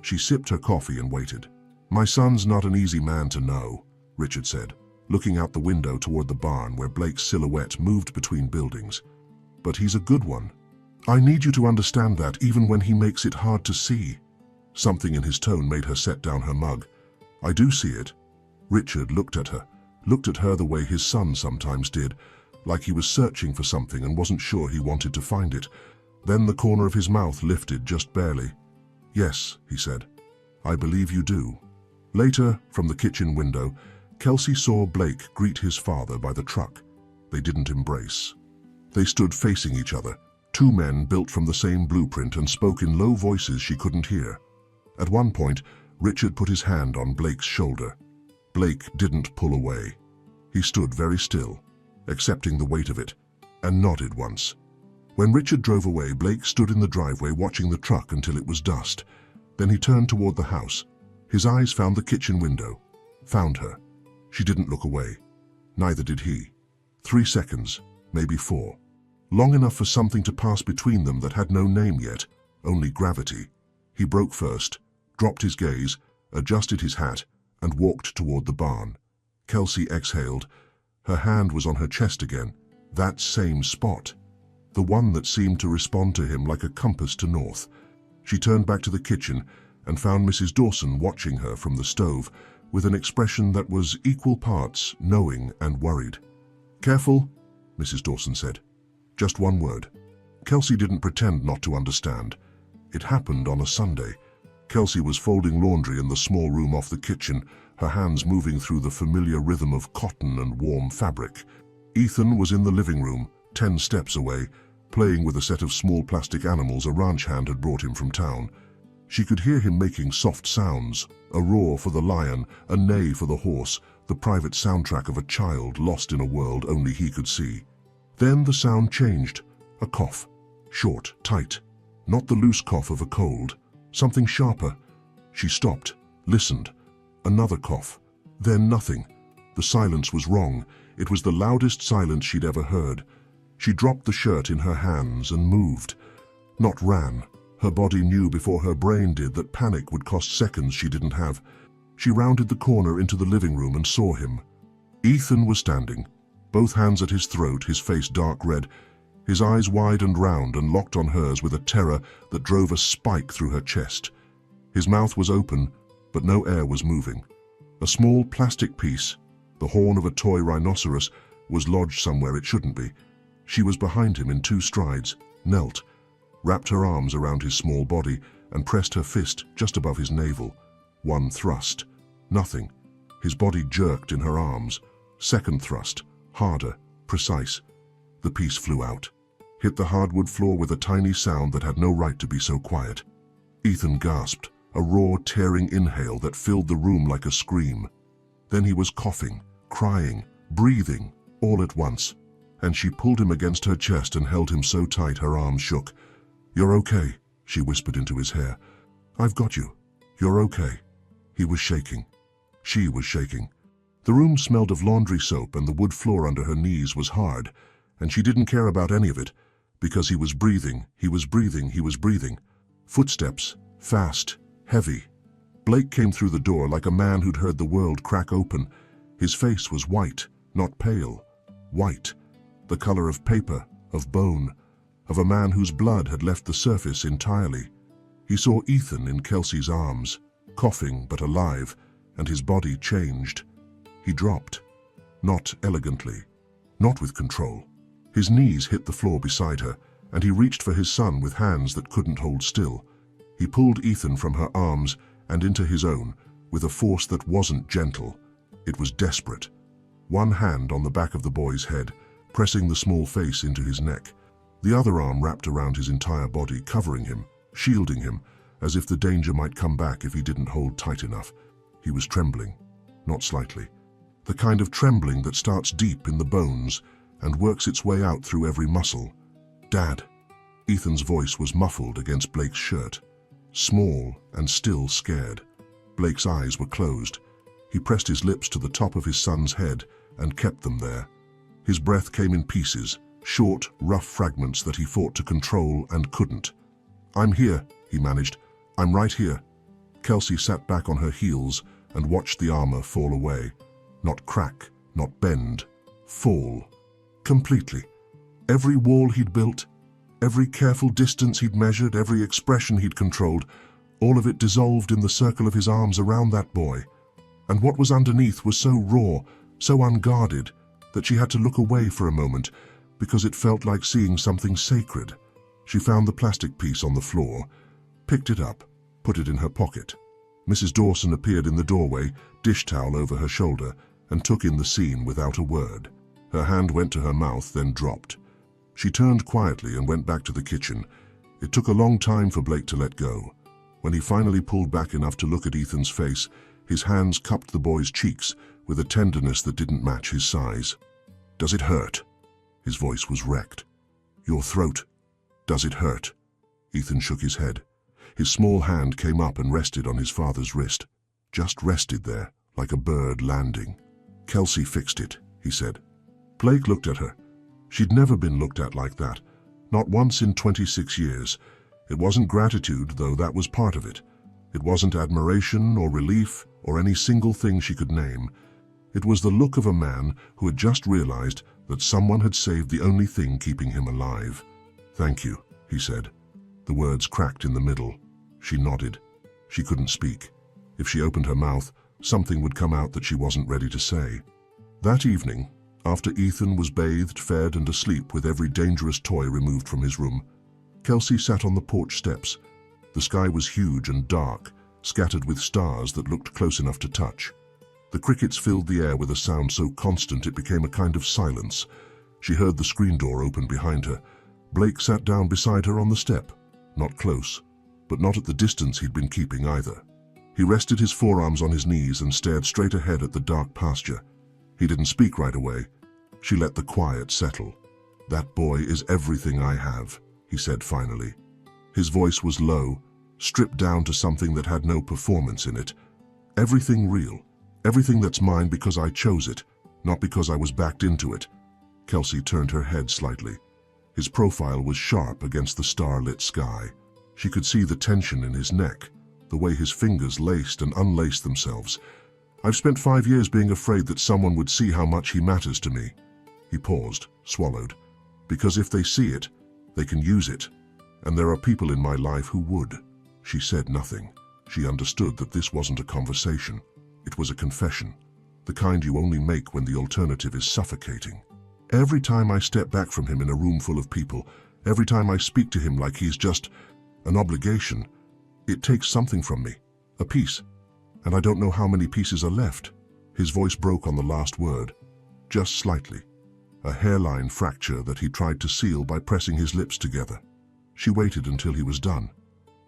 She sipped her coffee and waited. "My son's not an easy man to know," Richard said, looking out the window toward the barn where Blake's silhouette moved between buildings. "But he's a good one. I need you to understand that, even when he makes it hard to see." Something in his tone made her set down her mug. "I do see it." Richard looked at her the way his son sometimes did, like he was searching for something and wasn't sure he wanted to find it. Then the corner of his mouth lifted just barely. "Yes," he said, "I believe you do." Later, from the kitchen window, Kelsey saw Blake greet his father by the truck. They didn't embrace. They stood facing each other, two men built from the same blueprint, and spoke in low voices she couldn't hear. At one point, Richard put his hand on Blake's shoulder. Blake didn't pull away. He stood very still, accepting the weight of it, and nodded once. When Richard drove away, Blake stood in the driveway watching the truck until it was dust. Then he turned toward the house. His eyes found the kitchen window. Found her. She didn't look away. Neither did he. 3 seconds, maybe 4. Long enough for something to pass between them that had no name yet, only gravity. He broke first, dropped his gaze, adjusted his hat, and walked toward the barn. Kelsey exhaled. Her hand was on her chest again. That same spot. The one that seemed to respond to him like a compass to north. She turned back to the kitchen and found Mrs. Dawson watching her from the stove with an expression that was equal parts knowing and worried. "Careful," Mrs. Dawson said. Just one word. Kelsey didn't pretend not to understand. It happened on a Sunday. Kelsey was folding laundry in the small room off the kitchen, her hands moving through the familiar rhythm of cotton and warm fabric. Ethan was in the living room, 10 steps away, playing with a set of small plastic animals a ranch hand had brought him from town. She could hear him making soft sounds, a roar for the lion, a neigh for the horse, the private soundtrack of a child lost in a world only he could see. Then the sound changed, a cough, short, tight, not the loose cough of a cold, something sharper. She stopped, listened. Another cough, then nothing. The silence was wrong. It was the loudest silence she'd ever heard. She dropped the shirt in her hands and moved. Not ran. Her body knew before her brain did that panic would cost seconds she didn't have. She rounded the corner into the living room and saw him. Ethan was standing, both hands at his throat, his face dark red, his eyes wide and round and locked on hers with a terror that drove a spike through her chest. His mouth was open, but no air was moving. A small plastic piece, the horn of a toy rhinoceros, was lodged somewhere it shouldn't be. She was behind him in 2 strides, knelt, wrapped her arms around his small body and pressed her fist just above his navel. 1 thrust. Nothing. His body jerked in her arms. 2nd thrust. Harder. Precise. The piece flew out. Hit the hardwood floor with a tiny sound that had no right to be so quiet. Ethan gasped, a raw, tearing inhale that filled the room like a scream. Then he was coughing, crying, breathing, all at once. And she pulled him against her chest and held him so tight her arms shook. "You're okay," she whispered into his hair. "I've got you. You're okay." He was shaking. She was shaking. The room smelled of laundry soap and the wood floor under her knees was hard, and she didn't care about any of it, because he was breathing, he was breathing, he was breathing. Footsteps, fast, heavy. Blake came through the door like a man who'd heard the world crack open. His face was white, not pale. White. The color of paper, of bone, of a man whose blood had left the surface entirely. He saw Ethan in Kelsey's arms, coughing but alive, and his body changed. He dropped. Not elegantly. Not with control. His knees hit the floor beside her, and he reached for his son with hands that couldn't hold still. He pulled Ethan from her arms and into his own, with a force that wasn't gentle. It was desperate. One hand on the back of the boy's head, pressing the small face into his neck. The other arm wrapped around his entire body, covering him, shielding him, as if the danger might come back if he didn't hold tight enough. He was trembling, not slightly. The kind of trembling that starts deep in the bones and works its way out through every muscle. "Dad." Ethan's voice was muffled against Blake's shirt. Small and still scared. Blake's eyes were closed. He pressed his lips to the top of his son's head and kept them there. His breath came in pieces, short, rough fragments that he fought to control and couldn't. "I'm here," he managed. "I'm right here." Kelsey sat back on her heels and watched the armor fall away. Not crack, not bend. Fall. Completely. Every wall he'd built, every careful distance he'd measured, every expression he'd controlled, all of it dissolved in the circle of his arms around that boy. And what was underneath was so raw, so unguarded, that she had to look away for a moment, because it felt like seeing something sacred. She found the plastic piece on the floor, picked it up, put it in her pocket. Mrs. Dawson appeared in the doorway, dish towel over her shoulder, and took in the scene without a word. Her hand went to her mouth, then dropped. She turned quietly and went back to the kitchen. It took a long time for Blake to let go. When he finally pulled back enough to look at Ethan's face, his hands cupped the boy's cheeks with a tenderness that didn't match his size. "Does it hurt?" His voice was wrecked. "Your throat. Does it hurt?" Ethan shook his head. His small hand came up and rested on his father's wrist. Just rested there, like a bird landing. "Kelsey fixed it," he said. Blake looked at her. She'd never been looked at like that. Not once in 26 years. It wasn't gratitude, though that was part of it. It wasn't admiration or relief or any single thing she could name. It was the look of a man who had just realized that someone had saved the only thing keeping him alive. "Thank you," he said. The words cracked in the middle. She nodded. She couldn't speak. If she opened her mouth, something would come out that she wasn't ready to say. That evening, after Ethan was bathed, fed, and asleep with every dangerous toy removed from his room, Kelsey sat on the porch steps. The sky was huge and dark, scattered with stars that looked close enough to touch. The crickets filled the air with a sound so constant it became a kind of silence. She heard the screen door open behind her. Blake sat down beside her on the step. Not close, but not at the distance he'd been keeping either. He rested his forearms on his knees and stared straight ahead at the dark pasture. He didn't speak right away. She let the quiet settle. "That boy is everything I have," he said finally. His voice was low, stripped down to something that had no performance in it. "Everything real. Everything that's mine because I chose it, not because I was backed into it." Kelsey turned her head slightly. His profile was sharp against the star-lit sky. She could see the tension in his neck, the way his fingers laced and unlaced themselves. "I've spent 5 years being afraid that someone would see how much he matters to me." He paused, swallowed. "Because if they see it, they can use it. And there are people in my life who would." She said nothing. She understood that this wasn't a conversation. It was a confession, the kind you only make when the alternative is suffocating. "Every time I step back from him in a room full of people, every time I speak to him like he's just an obligation, it takes something from me, a piece. And I don't know how many pieces are left." His voice broke on the last word, just slightly. A hairline fracture that he tried to seal by pressing his lips together. She waited until he was done,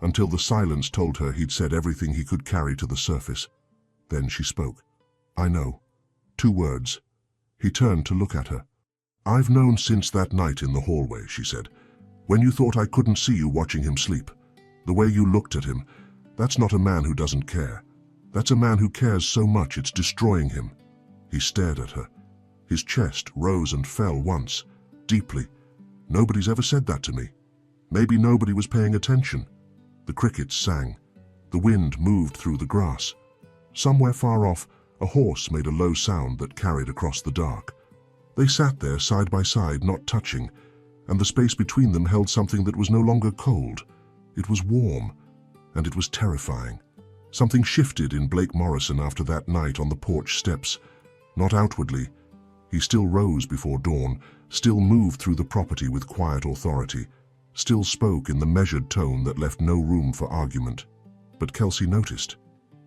until the silence told her he'd said everything he could carry to the surface. Then she spoke. "I know." 2 words. He turned to look at her. "I've known since that night in the hallway," she said. "When you thought I couldn't see you watching him sleep. The way you looked at him, that's not a man who doesn't care. That's a man who cares so much it's destroying him." He stared at her. His chest rose and fell once, deeply. "Nobody's ever said that to me." Maybe nobody was paying attention. The crickets sang. The wind moved through the grass. Somewhere far off, a horse made a low sound that carried across the dark. They sat there side by side, not touching, and the space between them held something that was no longer cold. It was warm, and it was terrifying. Something shifted in Blake Morrison after that night on the porch steps. Not outwardly. He still rose before dawn, still moved through the property with quiet authority, still spoke in the measured tone that left no room for argument. But Kelsey noticed.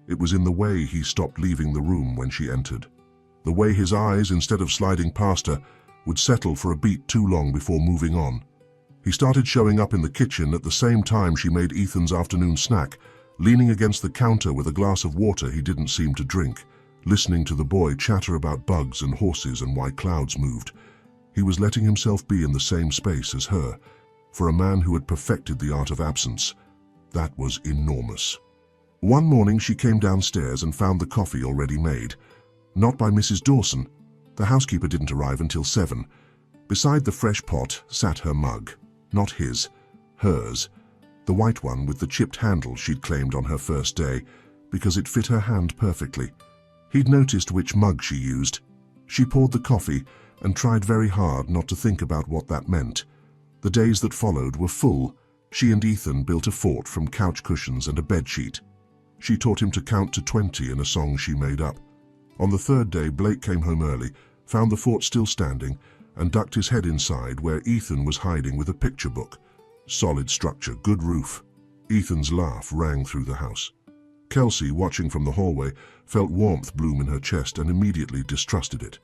It was in the way he stopped leaving the room when she entered. The way his eyes, instead of sliding past her, would settle for a beat too long before moving on. He started showing up in the kitchen at the same time she made Ethan's afternoon snack, leaning against the counter with a glass of water he didn't seem to drink, listening to the boy chatter about bugs and horses and why clouds moved. He was letting himself be in the same space as her. For a man who had perfected the art of absence, that was enormous. One morning she came downstairs and found the coffee already made. Not by Mrs. Dawson. The housekeeper didn't arrive until 7. Beside the fresh pot sat her mug. Not his, hers. The white one with the chipped handle she'd claimed on her first day, because it fit her hand perfectly. He'd noticed which mug she used. She poured the coffee and tried very hard not to think about what that meant. The days that followed were full. She and Ethan built a fort from couch cushions and a bedsheet. She taught him to count to 20 in a song she made up. On the third day, Blake came home early, found the fort still standing, and ducked his head inside where Ethan was hiding with a picture book. Solid structure, good roof. Ethan's laugh rang through the house. Kelsey, watching from the hallway, felt warmth bloom in her chest and immediately distrusted it.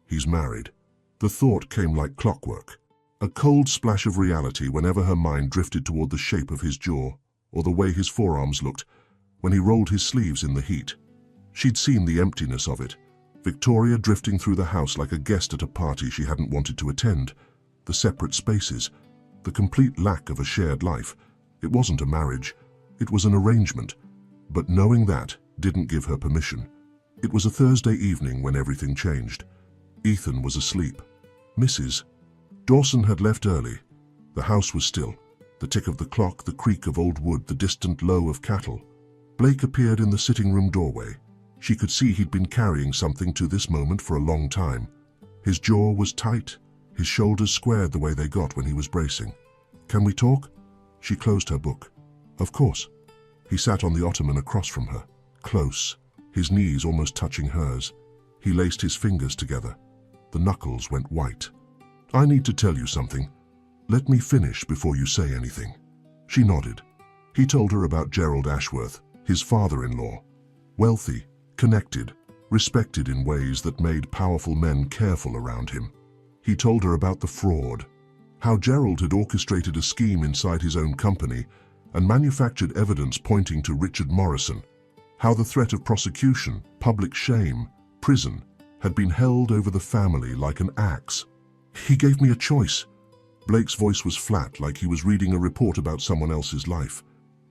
He's married. The thought came like clockwork. A cold splash of reality whenever her mind drifted toward the shape of his jaw, or the way his forearms looked, when he rolled his sleeves in the heat. She'd seen the emptiness of it. Victoria drifting through the house like a guest at a party she hadn't wanted to attend. The separate spaces. The complete lack of a shared life. It wasn't a marriage. It was an arrangement. But knowing that didn't give her permission. It was a Thursday evening when everything changed. Ethan was asleep. Mrs. Dawson had left early. The house was still. The tick of the clock, the creak of old wood, the distant low of cattle. Blake appeared in the sitting room doorway. She could see he'd been carrying something to this moment for a long time. His jaw was tight, his shoulders squared the way they got when he was bracing. "Can we talk?" She closed her book. "Of course." He sat on the ottoman across from her, close, his knees almost touching hers. He laced his fingers together. The knuckles went white. "I need to tell you something. Let me finish before you say anything." She nodded. He told her about Gerald Ashworth, his father-in-law. Wealthy, connected, respected in ways that made powerful men careful around him. He told her about the fraud, how Gerald had orchestrated a scheme inside his own company and manufactured evidence pointing to Richard Morrison, how the threat of prosecution, public shame, prison, had been held over the family like an axe. "He gave me a choice." Blake's voice was flat, like he was reading a report about someone else's life.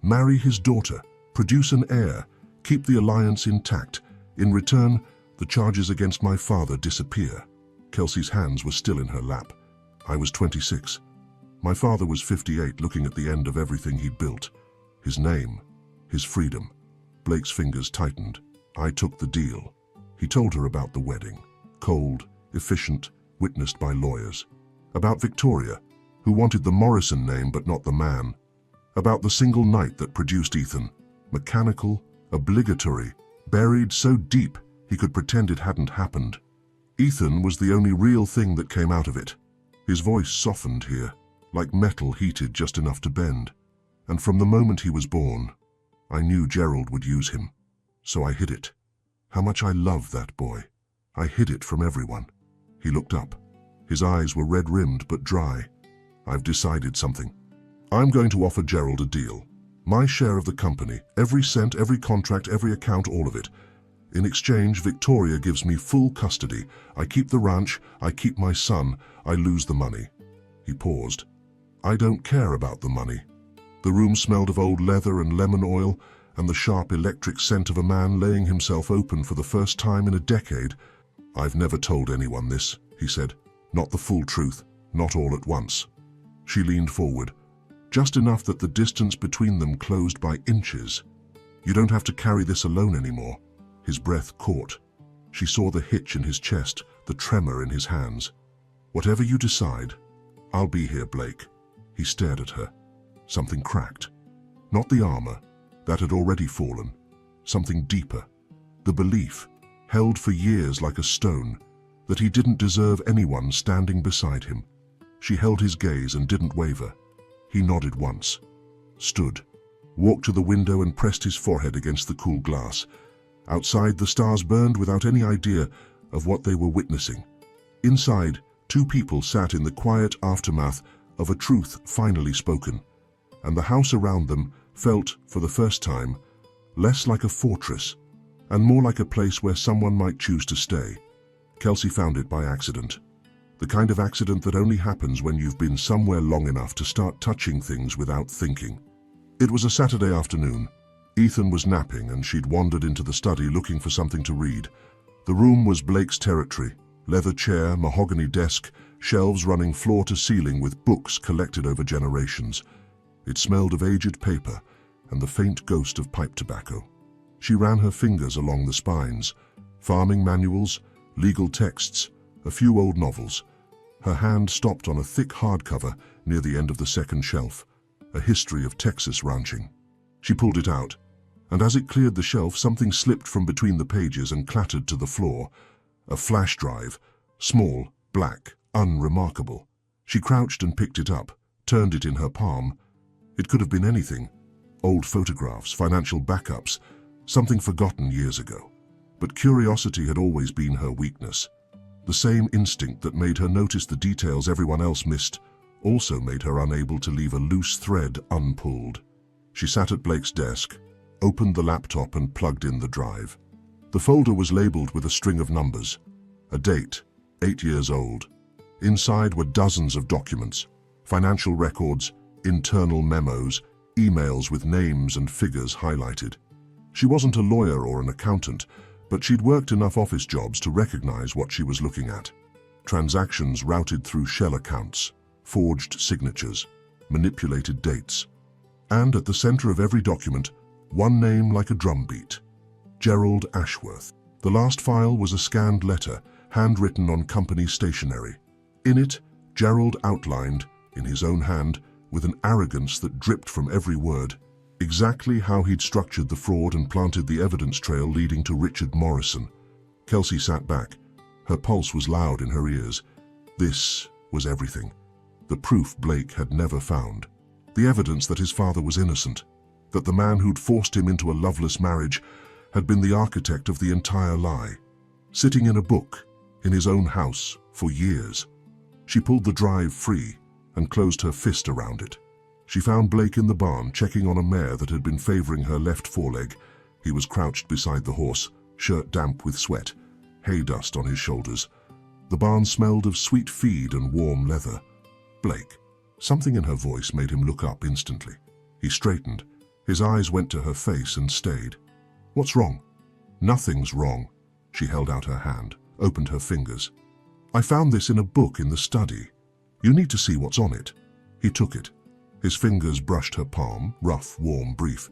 "Marry his daughter, produce an heir, keep the alliance intact. In return, the charges against my father disappear." Kelsey's hands were still in her lap. "I was 26. My father was 58, looking at the end of everything he'd built. His name, his freedom." Blake's fingers tightened. "I took the deal." He told her about the wedding. Cold, efficient, witnessed by lawyers. About Victoria, who wanted the Morrison name but not the man. About the single night that produced Ethan. Mechanical, obligatory, buried so deep he could pretend it hadn't happened. Ethan was the only real thing that came out of it. His voice softened here, like metal heated just enough to bend. "And from the moment he was born, I knew Gerald would use him. So I hid it. How much I love that boy. I hid it from everyone." He looked up. His eyes were red-rimmed but dry. "I've decided something. I'm going to offer Gerald a deal. My share of the company, every cent, every contract, every account, all of it. In exchange, Victoria gives me full custody. I keep the ranch, I keep my son, I lose the money." He paused. "I don't care about the money." The room smelled of old leather and lemon oil, and the sharp electric scent of a man laying himself open for the first time in a decade. "I've never told anyone this," he said. "Not the full truth, not all at once." She leaned forward, just enough that the distance between them closed by inches. "You don't have to carry this alone anymore." His breath caught. She saw the hitch in his chest, the tremor in his hands. "Whatever you decide, I'll be here, Blake." He stared at her. Something cracked. Not the armor, that had already fallen. Something deeper. The belief, held for years like a stone, that he didn't deserve anyone standing beside him. She held his gaze and didn't waver. He nodded once, stood, walked to the window and pressed his forehead against the cool glass. Outside, the stars burned without any idea of what they were witnessing. Inside, two people sat in the quiet aftermath of a truth finally spoken, and the house around them felt, for the first time, less like a fortress and more like a place where someone might choose to stay. Kelsey found it by accident. The kind of accident that only happens when you've been somewhere long enough to start touching things without thinking. It was a Saturday afternoon. Ethan was napping and she'd wandered into the study looking for something to read. The room was Blake's territory. Leather chair, mahogany desk, shelves running floor to ceiling with books collected over generations. It smelled of aged paper and the faint ghost of pipe tobacco. She ran her fingers along the spines. Farming manuals, legal texts, a few old novels. Her hand stopped on a thick hardcover near the end of the second shelf, a history of Texas ranching. She pulled it out, and as it cleared the shelf, something slipped from between the pages and clattered to the floor. A flash drive, small, black, unremarkable. She crouched and picked it up, turned it in her palm. It could have been anything. Old photographs, financial backups, something forgotten years ago. But curiosity had always been her weakness. The same instinct that made her notice the details everyone else missed also made her unable to leave a loose thread unpulled. She sat at Blake's desk, opened the laptop and plugged in the drive. The folder was labeled with a string of numbers. A date, 8 years old. Inside were dozens of documents, financial records, internal memos, emails with names and figures highlighted. She wasn't a lawyer or an accountant, but she'd worked enough office jobs to recognize what she was looking at. Transactions routed through shell accounts, forged signatures, manipulated dates. And at the center of every document, one name like a drumbeat: Gerald Ashworth. The last file was a scanned letter, handwritten on company stationery. In it, Gerald outlined, in his own hand, with an arrogance that dripped from every word, exactly how he'd structured the fraud and planted the evidence trail leading to Richard Morrison. Kelsey sat back. Her pulse was loud in her ears. This was everything. The proof Blake had never found. The evidence that his father was innocent, that the man who'd forced him into a loveless marriage had been the architect of the entire lie. Sitting in a book, in his own house, for years. She pulled the drive free and closed her fist around it. She found Blake in the barn, checking on a mare that had been favoring her left foreleg. He was crouched beside the horse, shirt damp with sweat, hay dust on his shoulders. The barn smelled of sweet feed and warm leather. Blake. Something in her voice made him look up instantly. He straightened. His eyes went to her face and stayed. "What's wrong?" "Nothing's wrong." She held out her hand, opened her fingers. "I found this in a book in the study. You need to see what's on it." He took it. His fingers brushed her palm, rough, warm, brief,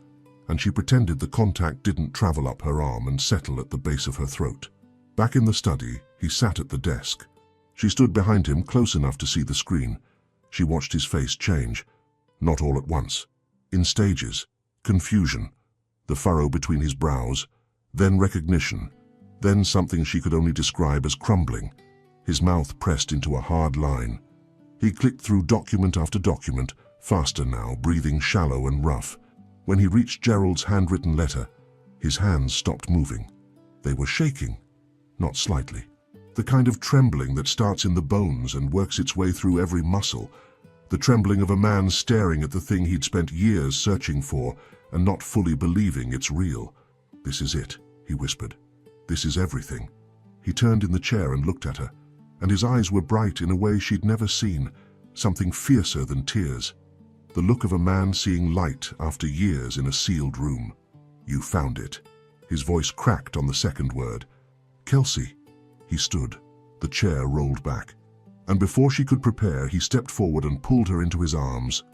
and she pretended the contact didn't travel up her arm and settle at the base of her throat. Back in the study, he sat at the desk. She stood behind him, close enough to see the screen. She watched his face change, not all at once. In stages, confusion, the furrow between his brows, then recognition, then something she could only describe as crumbling. His mouth pressed into a hard line. He clicked through document after document, faster now, breathing shallow and rough. When he reached Gerald's handwritten letter, his hands stopped moving. They were shaking, not slightly. The kind of trembling that starts in the bones and works its way through every muscle. The trembling of a man staring at the thing he'd spent years searching for and not fully believing it's real. "This is it," he whispered. "This is everything." He turned in the chair and looked at her, and his eyes were bright in a way she'd never seen, something fiercer than tears. The look of a man seeing light after years in a sealed room. You found it. His voice cracked on the second word. Kelsey. He stood. The chair rolled back. And before she could prepare, he stepped forward and pulled her into his arms.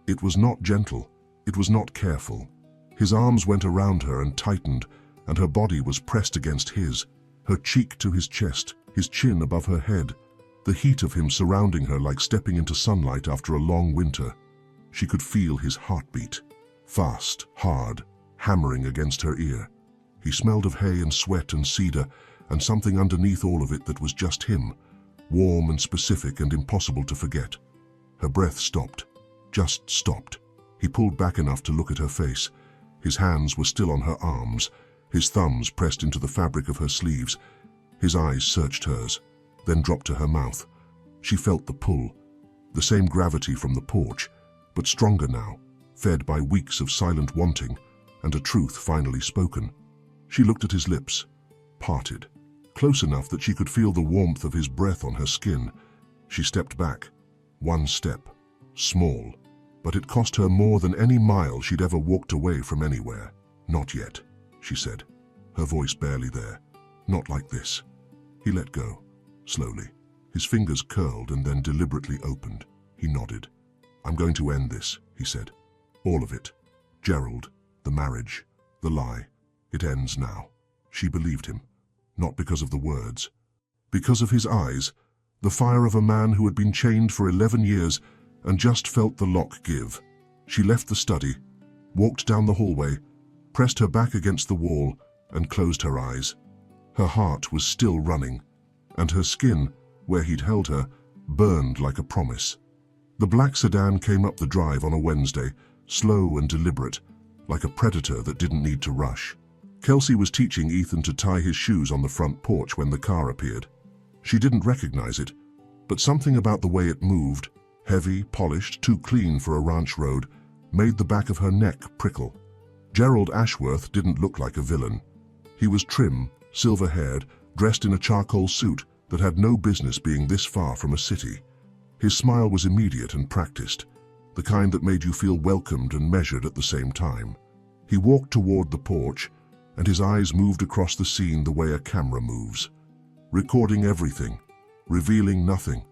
It was not gentle. It was not careful. His arms went around her and tightened, and her body was pressed against his, her cheek to his chest, his chin above her head, the heat of him surrounding her like stepping into sunlight after a long winter. She could feel his heartbeat, fast, hard, hammering against her ear. He smelled of hay and sweat and cedar, and something underneath all of it that was just him, warm and specific and impossible to forget. Her breath stopped, just stopped. He pulled back enough to look at her face. His hands were still on her arms, his thumbs pressed into the fabric of her sleeves. His eyes searched hers, then dropped to her mouth. She felt the pull, the same gravity from the porch, but stronger now, fed by weeks of silent wanting and a truth finally spoken. She looked at his lips, parted, close enough that she could feel the warmth of his breath on her skin. She stepped back, one step, small, but it cost her more than any mile she'd ever walked away from anywhere. Not yet, she said, her voice barely there. Not like this. He let go, slowly. His fingers curled and then deliberately opened. He nodded. I'm going to end this, he said. All of it. Gerald, the marriage, the lie. It ends now. She believed him. Not because of the words. Because of his eyes, the fire of a man who had been chained for 11 years and just felt the lock give. She left the study, walked down the hallway, pressed her back against the wall, and closed her eyes. Her heart was still running, and her skin, where he'd held her, burned like a promise. The black sedan came up the drive on a Wednesday, slow and deliberate, like a predator that didn't need to rush. Kelsey was teaching Ethan to tie his shoes on the front porch when the car appeared. She didn't recognize it, but something about the way it moved, heavy, polished, too clean for a ranch road, made the back of her neck prickle. Gerald Ashworth didn't look like a villain. He was trim, silver-haired, dressed in a charcoal suit that had no business being this far from a city. His smile was immediate and practiced, the kind that made you feel welcomed and measured at the same time. He walked toward the porch, and his eyes moved across the scene the way a camera moves, recording everything, revealing nothing.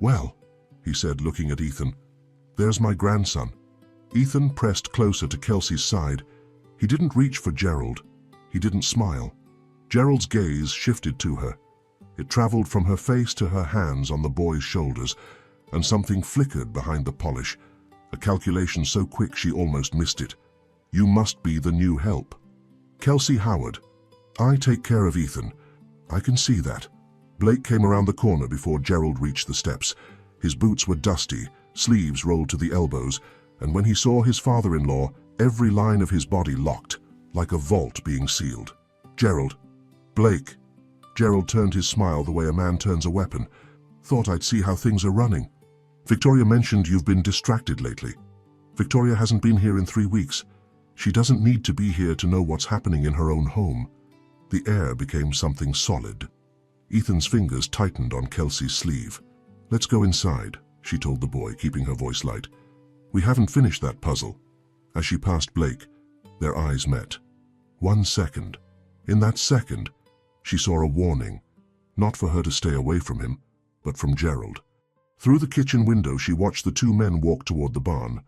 Well, he said, looking at Ethan, there's my grandson. Ethan pressed closer to Kelsey's side. He didn't reach for Gerald. He didn't smile. Gerald's gaze shifted to her. It traveled from her face to her hands on the boy's shoulders, and something flickered behind the polish, a calculation so quick she almost missed it. You must be the new help. Kelsey Howard. I take care of Ethan. I can see that. Blake came around the corner before Gerald reached the steps. His boots were dusty, sleeves rolled to the elbows, and when he saw his father-in-law, every line of his body locked, like a vault being sealed. Gerald. Blake. Gerald turned his smile the way a man turns a weapon. Thought I'd see how things are running. Victoria mentioned you've been distracted lately. Victoria hasn't been here in 3 weeks. She doesn't need to be here to know what's happening in her own home. The air became something solid. Ethan's fingers tightened on Kelsey's sleeve. Let's go inside, she told the boy, keeping her voice light. We haven't finished that puzzle. As she passed Blake, their eyes met. 1 second. In that second, she saw a warning, not for her to stay away from him, but from Gerald. Through the kitchen window, she watched the 2 men walk toward the barn.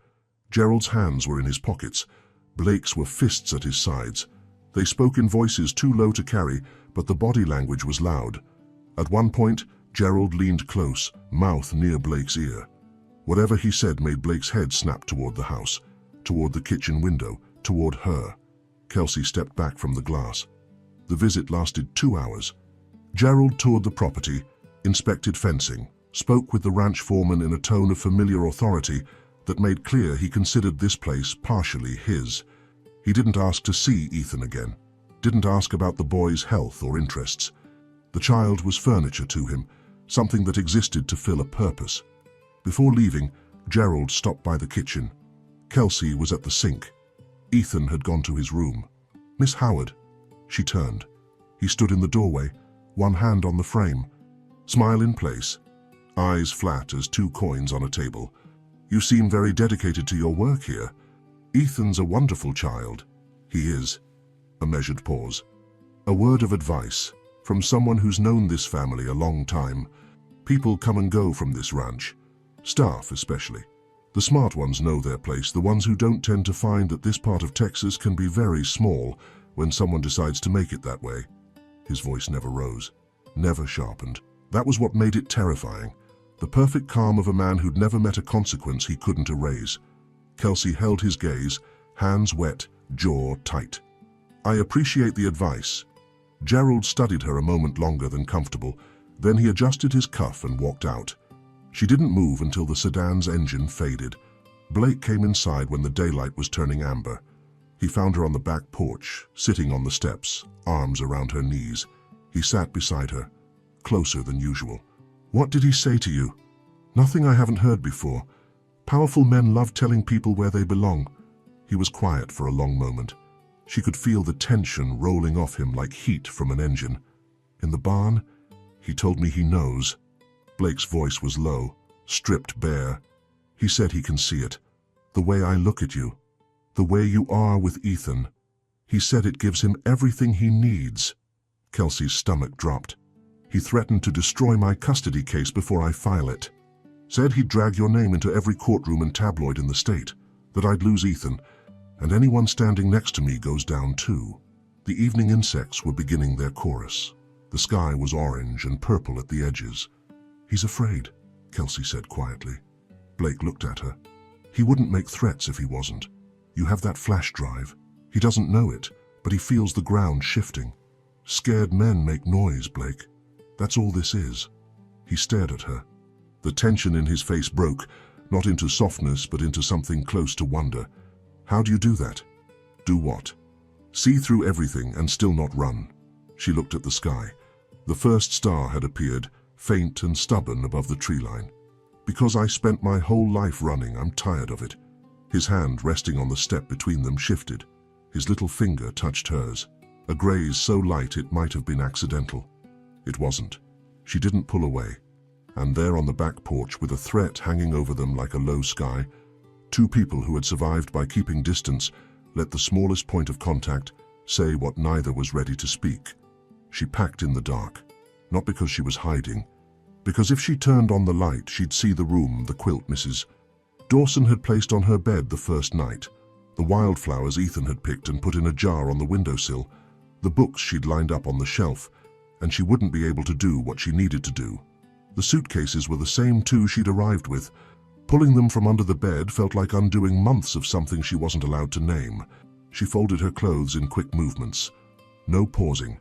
Gerald's hands were in his pockets. Blake's were fists at his sides. They spoke in voices too low to carry, but the body language was loud. At one point, Gerald leaned close, mouth near Blake's ear. Whatever he said made Blake's head snap toward the house, toward the kitchen window, toward her. Kelsey stepped back from the glass. The visit lasted 2 hours. Gerald toured the property, inspected fencing, spoke with the ranch foreman in a tone of familiar authority that made clear he considered this place partially his. He didn't ask to see Ethan again, didn't ask about the boy's health or interests. The child was furniture to him, something that existed to fill a purpose. Before leaving, Gerald stopped by the kitchen. Kelsey was at the sink. Ethan had gone to his room. Miss Howard. She turned. He stood in the doorway, one hand on the frame, smile in place, eyes flat as 2 coins on a table. You seem very dedicated to your work here. Ethan's a wonderful child. He is. A measured pause. A word of advice from someone who's known this family a long time. People come and go from this ranch. Staff especially. The smart ones know their place, the ones who don't tend to find that this part of Texas can be very small when someone decides to make it that way. His voice never rose, never sharpened. That was what made it terrifying. The perfect calm of a man who'd never met a consequence he couldn't erase. Kelsey held his gaze, hands wet, jaw tight. I appreciate the advice. Gerald studied her a moment longer than comfortable, then he adjusted his cuff and walked out. She didn't move until the sedan's engine faded. Blake came inside when the daylight was turning amber. He found her on the back porch, sitting on the steps, arms around her knees. He sat beside her, closer than usual. What did he say to you? Nothing I haven't heard before. Powerful men love telling people where they belong. He was quiet for a long moment. She could feel the tension rolling off him like heat from an engine. In the barn, he told me he knows. Blake's voice was low, stripped bare. He said he can see it. The way I look at you. The way you are with Ethan. He said it gives him everything he needs. Kelsey's stomach dropped. He threatened to destroy my custody case before I file it. Said he'd drag your name into every courtroom and tabloid in the state. That I'd lose Ethan. And anyone standing next to me goes down too. The evening insects were beginning their chorus. The sky was orange and purple at the edges. He's afraid, Kelsey said quietly. Blake looked at her. He wouldn't make threats if he wasn't. You have that flash drive. He doesn't know it, but he feels the ground shifting. Scared men make noise, Blake. That's all this is. He stared at her. The tension in his face broke, not into softness, but into something close to wonder. How do you do that? Do what? See through everything and still not run. She looked at the sky. The first star had appeared, faint and stubborn above the tree line. Because I spent my whole life running, I'm tired of it. His hand, resting on the step between them, shifted. His little finger touched hers. A graze so light it might have been accidental. It wasn't. She didn't pull away. And there on the back porch, with a threat hanging over them like a low sky, two people who had survived by keeping distance let the smallest point of contact say what neither was ready to speak. She packed in the dark, not because she was hiding, because if she turned on the light, she'd see the room the quilt Mrs. Dawson had placed on her bed the first night, the wildflowers Ethan had picked and put in a jar on the windowsill, the books she'd lined up on the shelf, and she wouldn't be able to do what she needed to do. The suitcases were the same two she'd arrived with. Pulling them from under the bed felt like undoing months of something she wasn't allowed to name. She folded her clothes in quick movements. No pausing.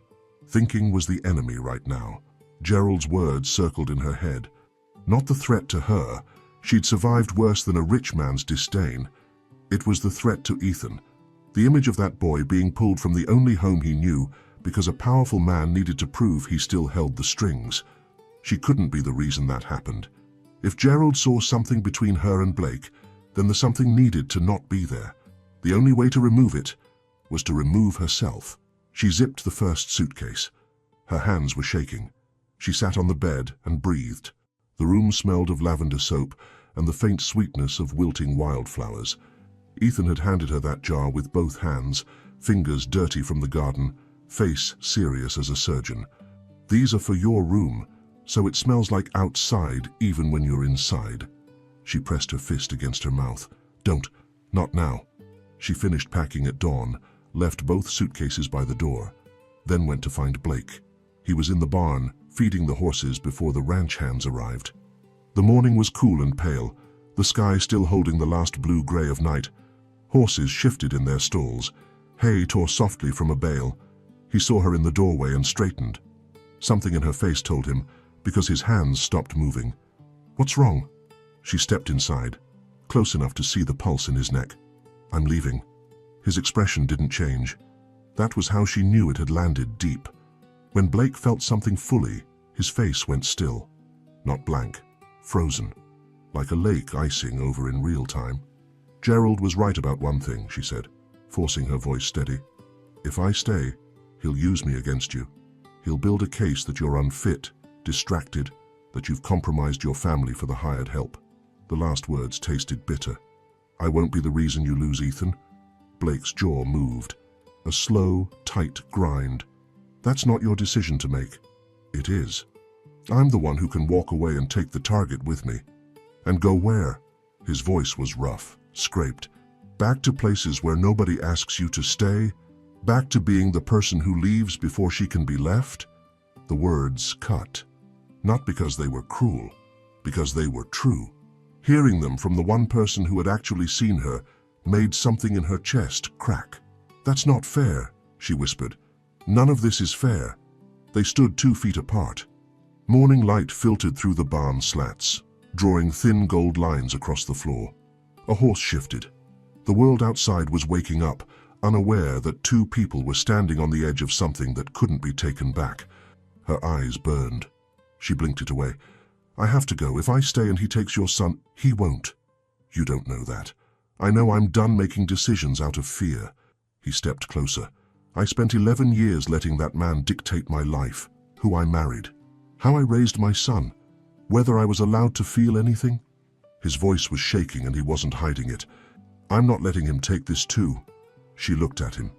Thinking was the enemy right now. Gerald's words circled in her head. Not the threat to her. She'd survived worse than a rich man's disdain. It was the threat to Ethan. The image of that boy being pulled from the only home he knew because a powerful man needed to prove he still held the strings. She couldn't be the reason that happened. If Gerald saw something between her and Blake, then the something needed to not be there. The only way to remove it was to remove herself. She zipped the first suitcase. Her hands were shaking. She sat on the bed and breathed. The room smelled of lavender soap and the faint sweetness of wilting wildflowers. Ethan had handed her that jar with both hands, fingers dirty from the garden, face serious as a surgeon. These are for your room, so it smells like outside even when you're inside. She pressed her fist against her mouth. Don't, not now. She finished packing at dawn, left both suitcases by the door, then went to find Blake. He was in the barn, feeding the horses before the ranch hands arrived. The morning was cool and pale, the sky still holding the last blue-gray of night. Horses shifted in their stalls. Hay tore softly from a bale. He saw her in the doorway and straightened. Something in her face told him, because his hands stopped moving. What's wrong? She stepped inside, close enough to see the pulse in his neck. I'm leaving. His expression didn't change. That was how she knew it had landed deep. When Blake felt something fully, his face went still. Not blank, frozen, like a lake icing over in real time. Gerald was right about one thing, she said, forcing her voice steady. If I stay, he'll use me against you. He'll build a case that you're unfit, distracted, that you've compromised your family for the hired help. The last words tasted bitter. I won't be the reason you lose Ethan. Blake's jaw moved. a slow, tight grind. That's not your decision to make. It is. I'm the one who can walk away and take the target with me. And go where? His voice was rough, scraped. Back to places where nobody asks you to stay? Back to being the person who leaves before she can be left? The words cut. Not because they were cruel, because they were true. Hearing them from the one person who had actually seen her made something in her chest crack. That's not fair, she whispered. None of this is fair. They stood 2 feet apart. Morning light filtered through the barn slats, drawing thin gold lines across the floor. A horse shifted. The world outside was waking up, unaware that 2 people were standing on the edge of something that couldn't be taken back. Her eyes burned. She blinked it away. I have to go. If I stay and he takes your son, he won't. You don't know that. I know I'm done making decisions out of fear. He stepped closer. I spent 11 years letting that man dictate my life, who I married, how I raised my son, whether I was allowed to feel anything. His voice was shaking and he wasn't hiding it. I'm not letting him take this too. She looked at him.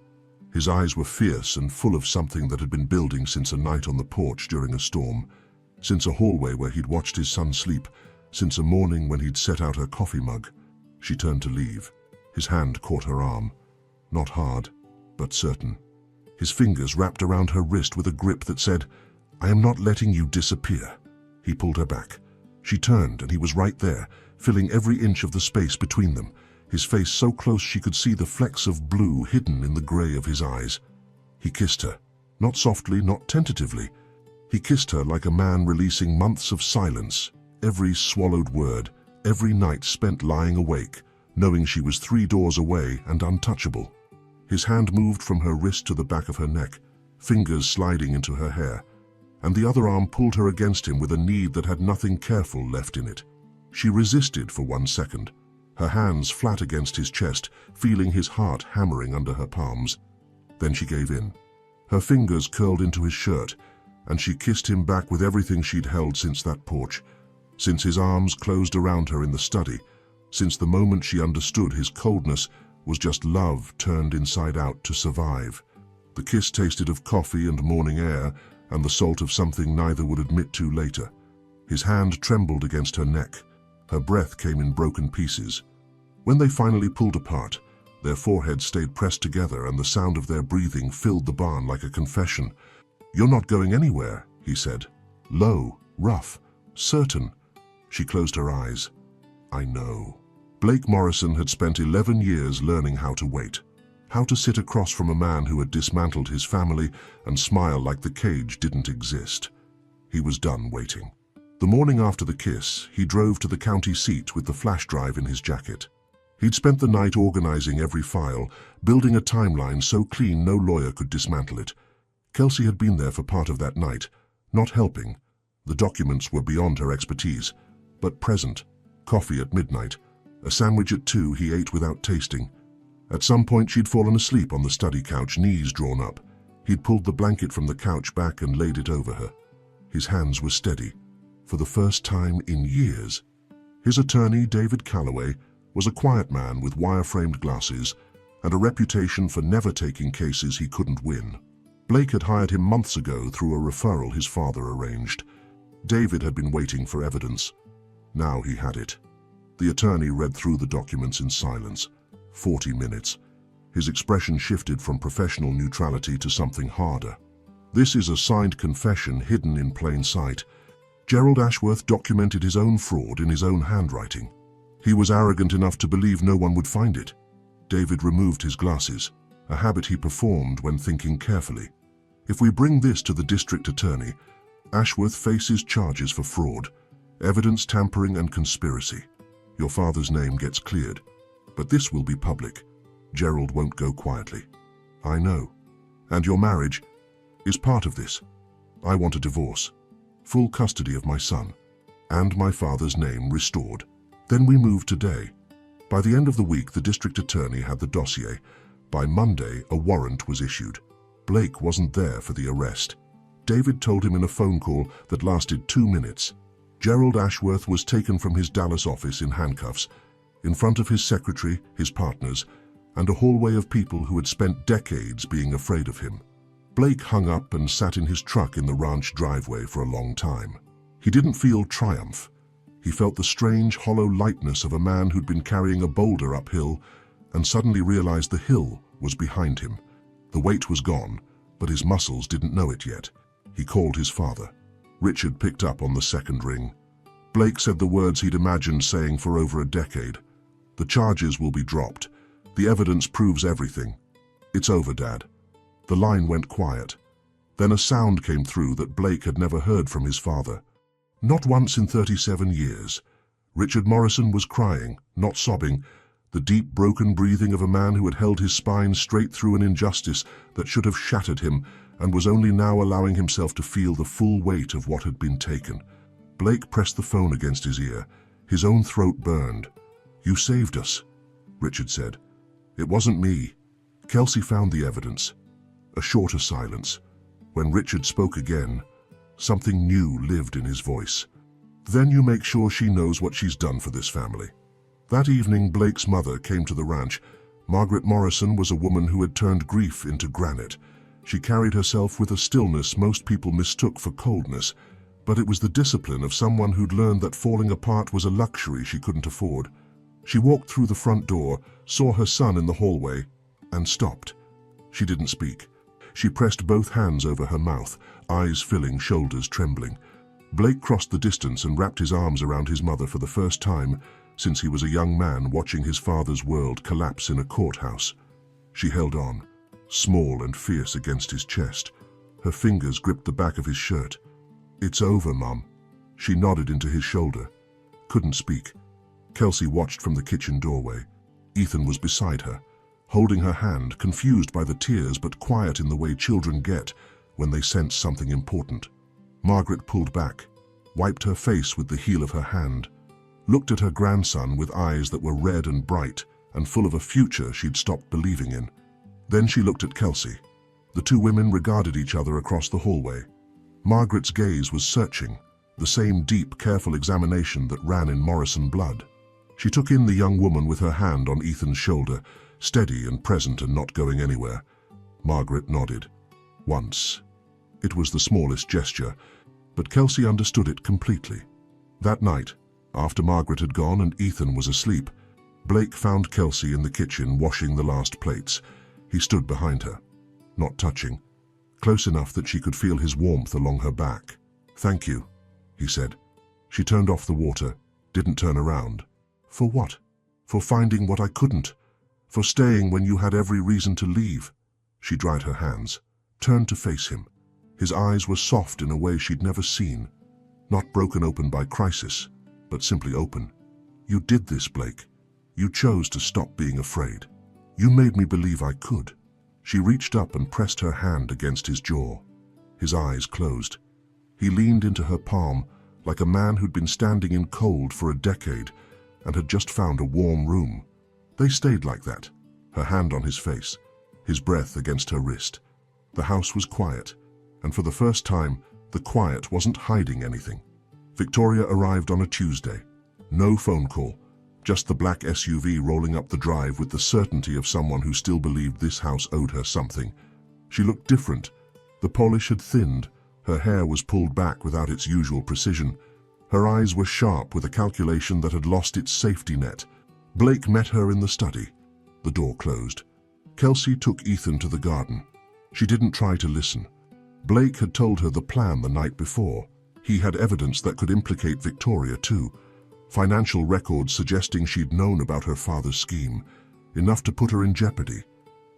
His eyes were fierce and full of something that had been building since a night on the porch during a storm, since a hallway where he'd watched his son sleep, since a morning when he'd set out her coffee mug. She turned to leave. His hand caught her arm. Not hard, but certain. His fingers wrapped around her wrist with a grip that said, I am not letting you disappear. He pulled her back. She turned and he was right there, filling every inch of the space between them, his face so close she could see the flecks of blue hidden in the gray of his eyes. He kissed her, not softly, not tentatively. He kissed her like a man releasing months of silence, every swallowed word, every night spent lying awake, knowing she was 3 doors away and untouchable. His hand moved from her wrist to the back of her neck, fingers sliding into her hair, and the other arm pulled her against him with a need that had nothing careful left in it. She resisted for 1 second, her hands flat against his chest, feeling his heart hammering under her palms. Then she gave in. Her fingers curled into his shirt, and she kissed him back with everything she'd held since that porch, since his arms closed around her in the study, since the moment she understood his coldness was just love turned inside out to survive. The kiss tasted of coffee and morning air and the salt of something neither would admit to later. His hand trembled against her neck. Her breath came in broken pieces. When they finally pulled apart, their foreheads stayed pressed together and the sound of their breathing filled the barn like a confession. You're not going anywhere, he said. Low, rough, certain. She closed her eyes. I know. Blake Morrison had spent 11 years learning how to wait, how to sit across from a man who had dismantled his family and smile like the cage didn't exist. He was done waiting. The morning after the kiss, he drove to the county seat with the flash drive in his jacket. He'd spent the night organizing every file, building a timeline so clean no lawyer could dismantle it. Kelsey had been there for part of that night, not helping. The documents were beyond her expertise, but present. Coffee at midnight. A sandwich at 2 he ate without tasting. At some point she'd fallen asleep on the study couch, knees drawn up. He'd pulled the blanket from the couch back and laid it over her. His hands were steady, for the first time in years. His attorney, David Calloway, was a quiet man with wire-framed glasses and a reputation for never taking cases he couldn't win. Blake had hired him months ago through a referral his father arranged. David had been waiting for evidence. Now he had it. The attorney read through the documents in silence. 40 minutes. His expression shifted from professional neutrality to something harder. This is a signed confession hidden in plain sight. Gerald Ashworth documented his own fraud in his own handwriting. He was arrogant enough to believe no one would find it. David removed his glasses, a habit he performed when thinking carefully. If we bring this to the district attorney, Ashworth faces charges for fraud, evidence tampering and conspiracy. Your father's name gets cleared, but this will be public. Gerald won't go quietly. I know. And your marriage is part of this. I want a divorce, full custody of my son, and my father's name restored. Then we move today. By the end of the week, the district attorney had the dossier. By Monday, a warrant was issued. Blake wasn't there for the arrest. David told him in a phone call that lasted 2 minutes. Gerald Ashworth was taken from his Dallas office in handcuffs, in front of his secretary, his partners, and a hallway of people who had spent decades being afraid of him. Blake hung up and sat in his truck in the ranch driveway for a long time. He didn't feel triumph. He felt the strange, hollow lightness of a man who'd been carrying a boulder uphill and suddenly realized the hill was behind him. The weight was gone, but his muscles didn't know it yet. He called his father. Richard picked up on the second ring. Blake said the words he'd imagined saying for over a decade. "The charges will be dropped. The evidence proves everything. It's over, Dad." The line went quiet. Then a sound came through that Blake had never heard from his father. Not once in 37 years. Richard Morrison was crying, not sobbing, the deep, broken breathing of a man who had held his spine straight through an injustice that should have shattered him and was only now allowing himself to feel the full weight of what had been taken. Blake pressed the phone against his ear. His own throat burned. "You saved us," Richard said. "It wasn't me. Kelsey found the evidence." A shorter silence. When Richard spoke again, something new lived in his voice. "Then you make sure she knows what she's done for this family." That evening, Blake's mother came to the ranch. Margaret Morrison was a woman who had turned grief into granite. She carried herself with a stillness most people mistook for coldness, but it was the discipline of someone who'd learned that falling apart was a luxury she couldn't afford. She walked through the front door, saw her son in the hallway, and stopped. She didn't speak. She pressed both hands over her mouth, eyes filling, shoulders trembling. Blake crossed the distance and wrapped his arms around his mother for the first time since he was a young man watching his father's world collapse in a courthouse. She held on, small and fierce against his chest. Her fingers gripped the back of his shirt. "It's over, Mum." She nodded into his shoulder. Couldn't speak. Kelsey watched from the kitchen doorway. Ethan was beside her, holding her hand, confused by the tears but quiet in the way children get when they sense something important. Margaret pulled back, wiped her face with the heel of her hand, looked at her grandson with eyes that were red and bright and full of a future she'd stopped believing in. Then she looked at Kelsey. The two women regarded each other across the hallway. Margaret's gaze was searching, the same deep, careful examination that ran in Morrison blood. She took in the young woman with her hand on Ethan's shoulder, steady and present and not going anywhere. Margaret nodded. Once. It was the smallest gesture, but Kelsey understood it completely. That night, after Margaret had gone and Ethan was asleep, Blake found Kelsey in the kitchen washing the last plates. He stood behind her, not touching, close enough that she could feel his warmth along her back. "Thank you," he said. She turned off the water, didn't turn around. "For what?" "For finding what I couldn't. For staying when you had every reason to leave." She dried her hands, turned to face him. His eyes were soft in a way she'd never seen, not broken open by crisis, but simply open. "You did this, Blake. You chose to stop being afraid. You made me believe I could." She reached up and pressed her hand against his jaw. His eyes closed. He leaned into her palm like a man who'd been standing in cold for a decade and had just found a warm room. They stayed like that, her hand on his face, his breath against her wrist. The house was quiet, and for the first time, the quiet wasn't hiding anything. Victoria arrived on a Tuesday. No phone call, just the black SUV rolling up the drive with the certainty of someone who still believed this house owed her something. She looked different. The polish had thinned, her hair was pulled back without its usual precision. Her eyes were sharp with a calculation that had lost its safety net. Blake met her in the study. The door closed. Kelsey took Ethan to the garden. She didn't try to listen. Blake had told her the plan the night before. He had evidence that could implicate Victoria too. Financial records suggesting she'd known about her father's scheme, enough to put her in jeopardy.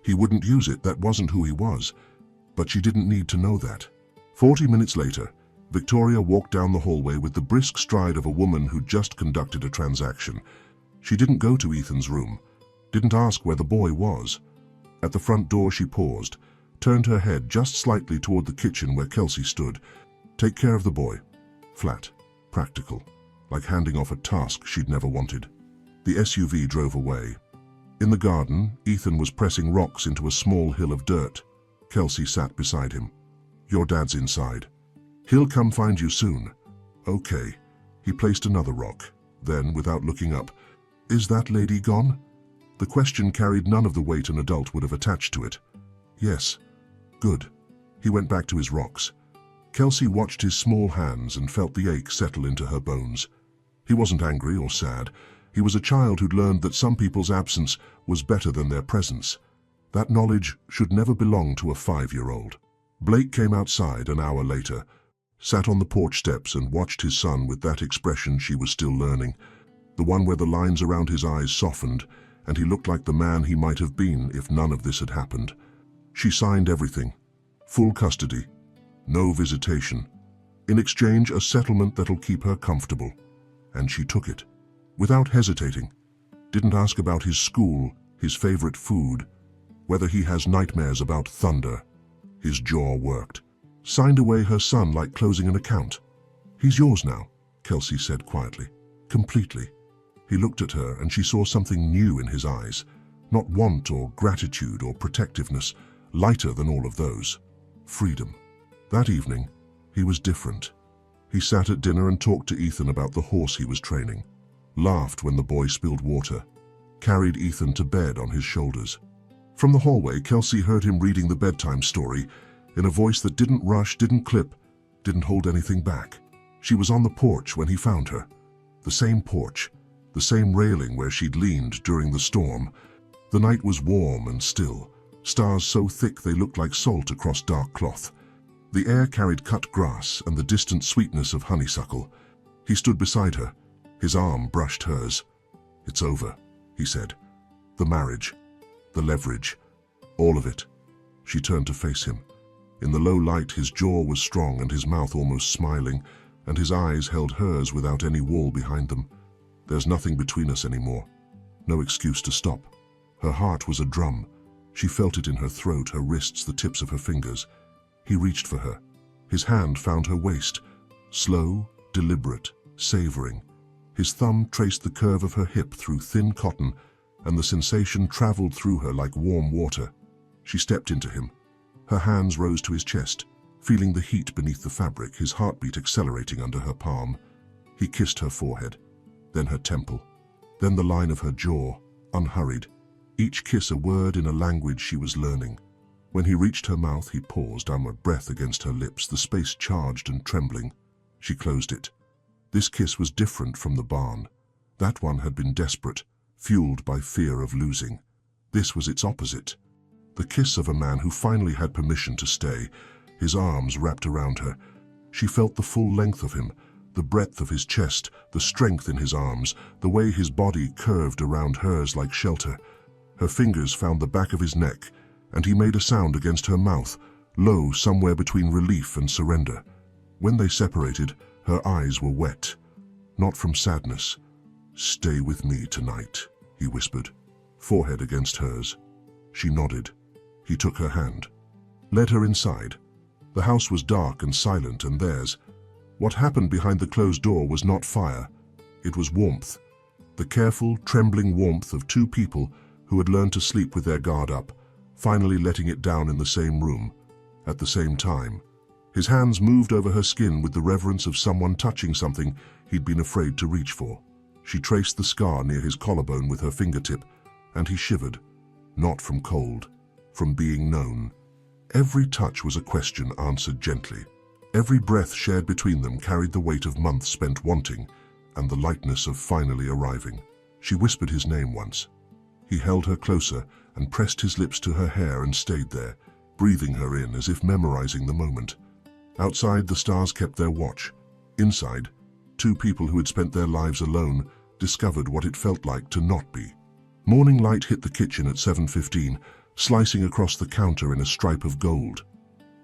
He wouldn't use it, that wasn't who he was, but she didn't need to know that. 40 minutes later, Victoria walked down the hallway with the brisk stride of a woman who'd just conducted a transaction. She didn't go to Ethan's room, didn't ask where the boy was. At the front door she paused, turned her head just slightly toward the kitchen where Kelsey stood. Take care of the boy. Flat, practical, like handing off a task she'd never wanted. The SUV drove away. In the garden, Ethan was pressing rocks into a small hill of dirt. Kelsey sat beside him. Your dad's inside. He'll come find you soon. Okay. He placed another rock. Then, without looking up, is that lady gone? The question carried none of the weight an adult would have attached to it. Yes. Good. He went back to his rocks. Kelsey watched his small hands and felt the ache settle into her bones. He wasn't angry or sad. He was a child who'd learned that some people's absence was better than their presence. That knowledge should never belong to a 5-year-old. Blake came outside an hour later, sat on the porch steps and watched his son with that expression she was still learning, the one where the lines around his eyes softened and he looked like the man he might have been if none of this had happened. She signed everything. Full custody. No visitation. In exchange, a settlement that'll keep her comfortable. And she took it. Without hesitating. Didn't ask about his school, his favorite food, whether he has nightmares about thunder. His jaw worked. Signed away her son like closing an account. He's yours now, Kelsey said quietly. Completely. He looked at her and she saw something new in his eyes. Not want or gratitude or protectiveness, lighter than all of those. Freedom. That evening, he was different. He sat at dinner and talked to Ethan about the horse he was training. Laughed when the boy spilled water. Carried Ethan to bed on his shoulders. From the hallway, Kelsey heard him reading the bedtime story in a voice that didn't rush, didn't clip, didn't hold anything back. She was on the porch when he found her. The same porch, the same railing where she'd leaned during the storm. The night was warm and still, stars so thick they looked like salt across dark cloth. The air carried cut grass and the distant sweetness of honeysuckle. He stood beside her. His arm brushed hers. "It's over," he said. "The marriage, the leverage, all of it." She turned to face him. In the low light, his jaw was strong and his mouth almost smiling, and his eyes held hers without any wall behind them. "There's nothing between us anymore. No excuse to stop." Her heart was a drum. She felt it in her throat, her wrists, the tips of her fingers. He reached for her. His hand found her waist. Slow, deliberate, savoring. His thumb traced the curve of her hip through thin cotton, and the sensation traveled through her like warm water. She stepped into him. Her hands rose to his chest, feeling the heat beneath the fabric, his heartbeat accelerating under her palm. He kissed her forehead, then her temple, then the line of her jaw, unhurried, each kiss a word in a language she was learning. When he reached her mouth, he paused, a breath against her lips, the space charged and trembling. She closed it. This kiss was different from the barn. That one had been desperate, fueled by fear of losing. This was its opposite. The kiss of a man who finally had permission to stay, his arms wrapped around her. She felt the full length of him, the breadth of his chest, the strength in his arms, the way his body curved around hers like shelter. Her fingers found the back of his neck, and he made a sound against her mouth, low somewhere between relief and surrender. When they separated, her eyes were wet. Not from sadness. "Stay with me tonight," he whispered, forehead against hers. She nodded. He took her hand. Led her inside. The house was dark and silent, and theirs. What happened behind the closed door was not fire. It was warmth. The careful, trembling warmth of two people who had learned to sleep with their guard up, finally letting it down in the same room, at the same time. His hands moved over her skin with the reverence of someone touching something he'd been afraid to reach for. She traced the scar near his collarbone with her fingertip, and he shivered. Not from cold, from being known. Every touch was a question answered gently. Every breath shared between them carried the weight of months spent wanting, and the lightness of finally arriving. She whispered his name once. He held her closer and pressed his lips to her hair and stayed there, breathing her in as if memorizing the moment. Outside, the stars kept their watch. Inside, two people who had spent their lives alone discovered what it felt like to not be. Morning light hit the kitchen at 7:15, slicing across the counter in a stripe of gold.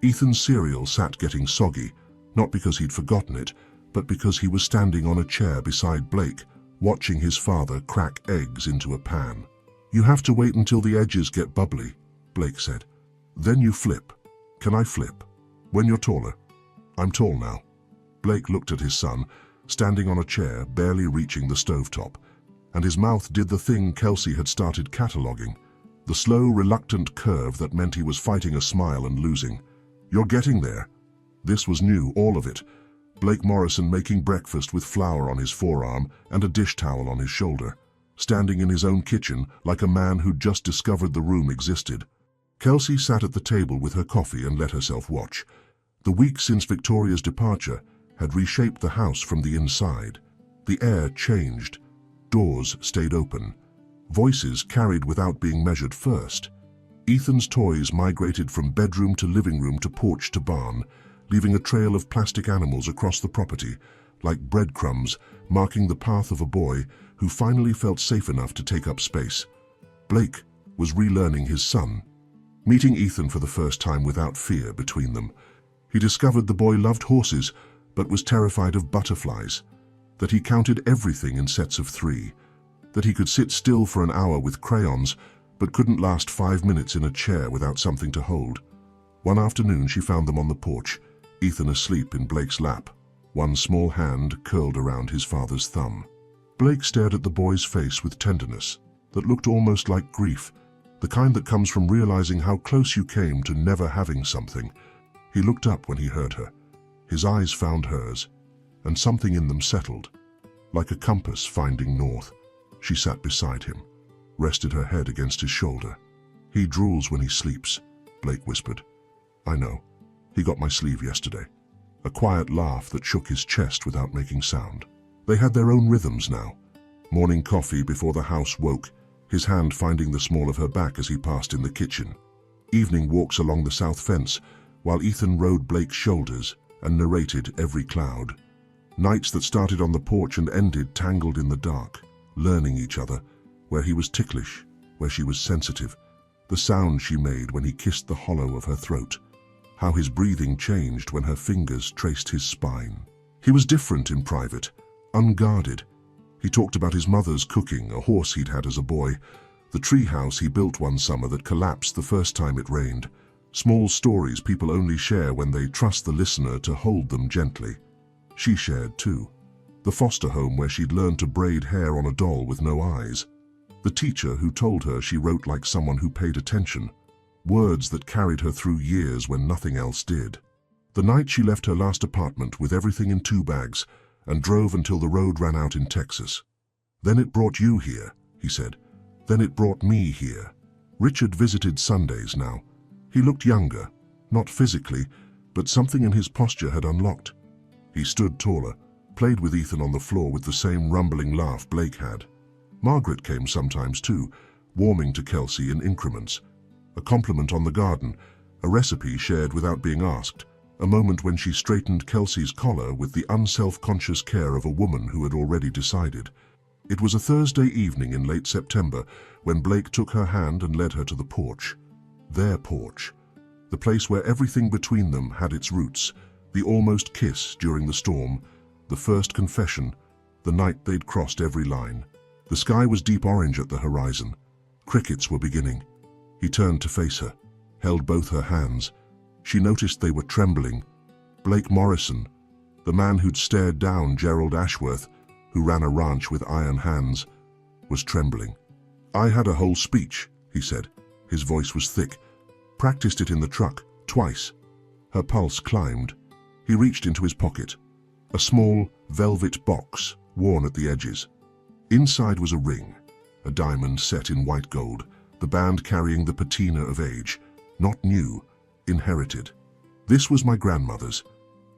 Ethan's cereal sat getting soggy, not because he'd forgotten it, but because he was standing on a chair beside Blake, watching his father crack eggs into a pan. "You have to wait until the edges get bubbly," Blake said. "Then you flip." "Can I flip?" "When you're taller." "I'm tall now." Blake looked at his son, standing on a chair, barely reaching the stovetop, and his mouth did the thing Kelsey had started cataloging, the slow, reluctant curve that meant he was fighting a smile and losing. "You're getting there." This was new, all of it. Blake Morrison making breakfast with flour on his forearm and a dish towel on his shoulder. standing in his own kitchen like a man who'd just discovered the room existed. Kelsey sat at the table with her coffee and let herself watch. The week since Victoria's departure had reshaped the house from the inside. The air changed. Doors stayed open. Voices carried without being measured first. Ethan's toys migrated from bedroom to living room to porch to barn, leaving a trail of plastic animals across the property, like breadcrumbs marking the path of a boy who finally felt safe enough to take up space. Blake was relearning his son. Meeting Ethan for the first time without fear between them, he discovered the boy loved horses but was terrified of butterflies, that he counted everything in sets of 3, that he could sit still for an hour with crayons but couldn't last 5 minutes in a chair without something to hold. One afternoon she found them on the porch, Ethan asleep in Blake's lap, one small hand curled around his father's thumb. Blake stared at the boy's face with tenderness that looked almost like grief, the kind that comes from realizing how close you came to never having something. He looked up when he heard her. His eyes found hers, and something in them settled, like a compass finding north. She sat beside him, rested her head against his shoulder. "He drools when he sleeps," Blake whispered. "I know. He got my sleeve yesterday." A quiet laugh that shook his chest without making sound. They had their own rhythms now. Morning coffee before the house woke, his hand finding the small of her back as he passed in the kitchen. Evening walks along the south fence, while Ethan rode Blake's shoulders and narrated every cloud. Nights that started on the porch and ended tangled in the dark, learning each other, where he was ticklish, where she was sensitive, the sound she made when he kissed the hollow of her throat, how his breathing changed when her fingers traced his spine. He was different in private, unguarded. He talked about his mother's cooking, a horse he'd had as a boy, the tree house he built one summer that collapsed the first time it rained. Small stories people only share when they trust the listener to hold them gently. She shared too. The foster home where she'd learned to braid hair on a doll with no eyes. The teacher who told her she wrote like someone who paid attention. Words that carried her through years when nothing else did. The night she left her last apartment with everything in 2 bags and drove until the road ran out in Texas. "Then it brought you here," he said. "Then it brought me here." Richard visited Sundays now. He looked younger, not physically, but something in his posture had unlocked. He stood taller, played with Ethan on the floor with the same rumbling laugh Blake had. Margaret came sometimes too, warming to Kelsey in increments. A compliment on the garden, a recipe shared without being asked, a moment when she straightened Kelsey's collar with the unself-conscious care of a woman who had already decided. It was a Thursday evening in late September when Blake took her hand and led her to the porch. Their porch. The place where everything between them had its roots, the almost kiss during the storm, the first confession, the night they'd crossed every line. The sky was deep orange at the horizon. Crickets were beginning. He turned to face her, held both her hands. She noticed they were trembling. Blake Morrison, the man who'd stared down Gerald Ashworth, who ran a ranch with iron hands, was trembling. "I had a whole speech," he said. His voice was thick. "Practiced it in the truck, twice." Her pulse climbed. He reached into his pocket. A small, velvet box, worn at the edges. Inside was a ring, a diamond set in white gold, the band carrying the patina of age, not new, inherited. "This was my grandmother's.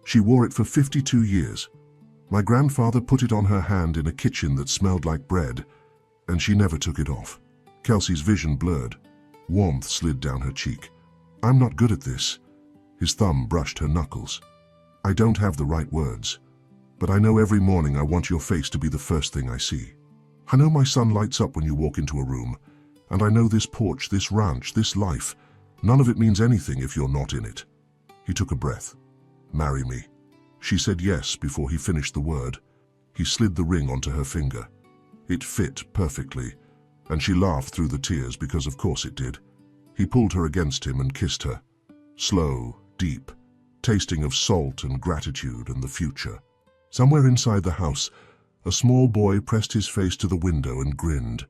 She wore it for 52 years. My grandfather put it on her hand in a kitchen that smelled like bread, and she never took it off." Kelsey's vision blurred. Warmth slid down her cheek. "I'm not good at this." His thumb brushed her knuckles. "I don't have the right words, but I know every morning I want your face to be the first thing I see. I know my sun lights up when you walk into a room, and I know this porch, this ranch, this life, none of it means anything if you're not in it." He took a breath. "Marry me." She said yes before he finished the word. He slid the ring onto her finger. It fit perfectly, and she laughed through the tears because of course it did. He pulled her against him and kissed her. Slow, deep, tasting of salt and gratitude and the future. Somewhere inside the house, a small boy pressed his face to the window and grinned.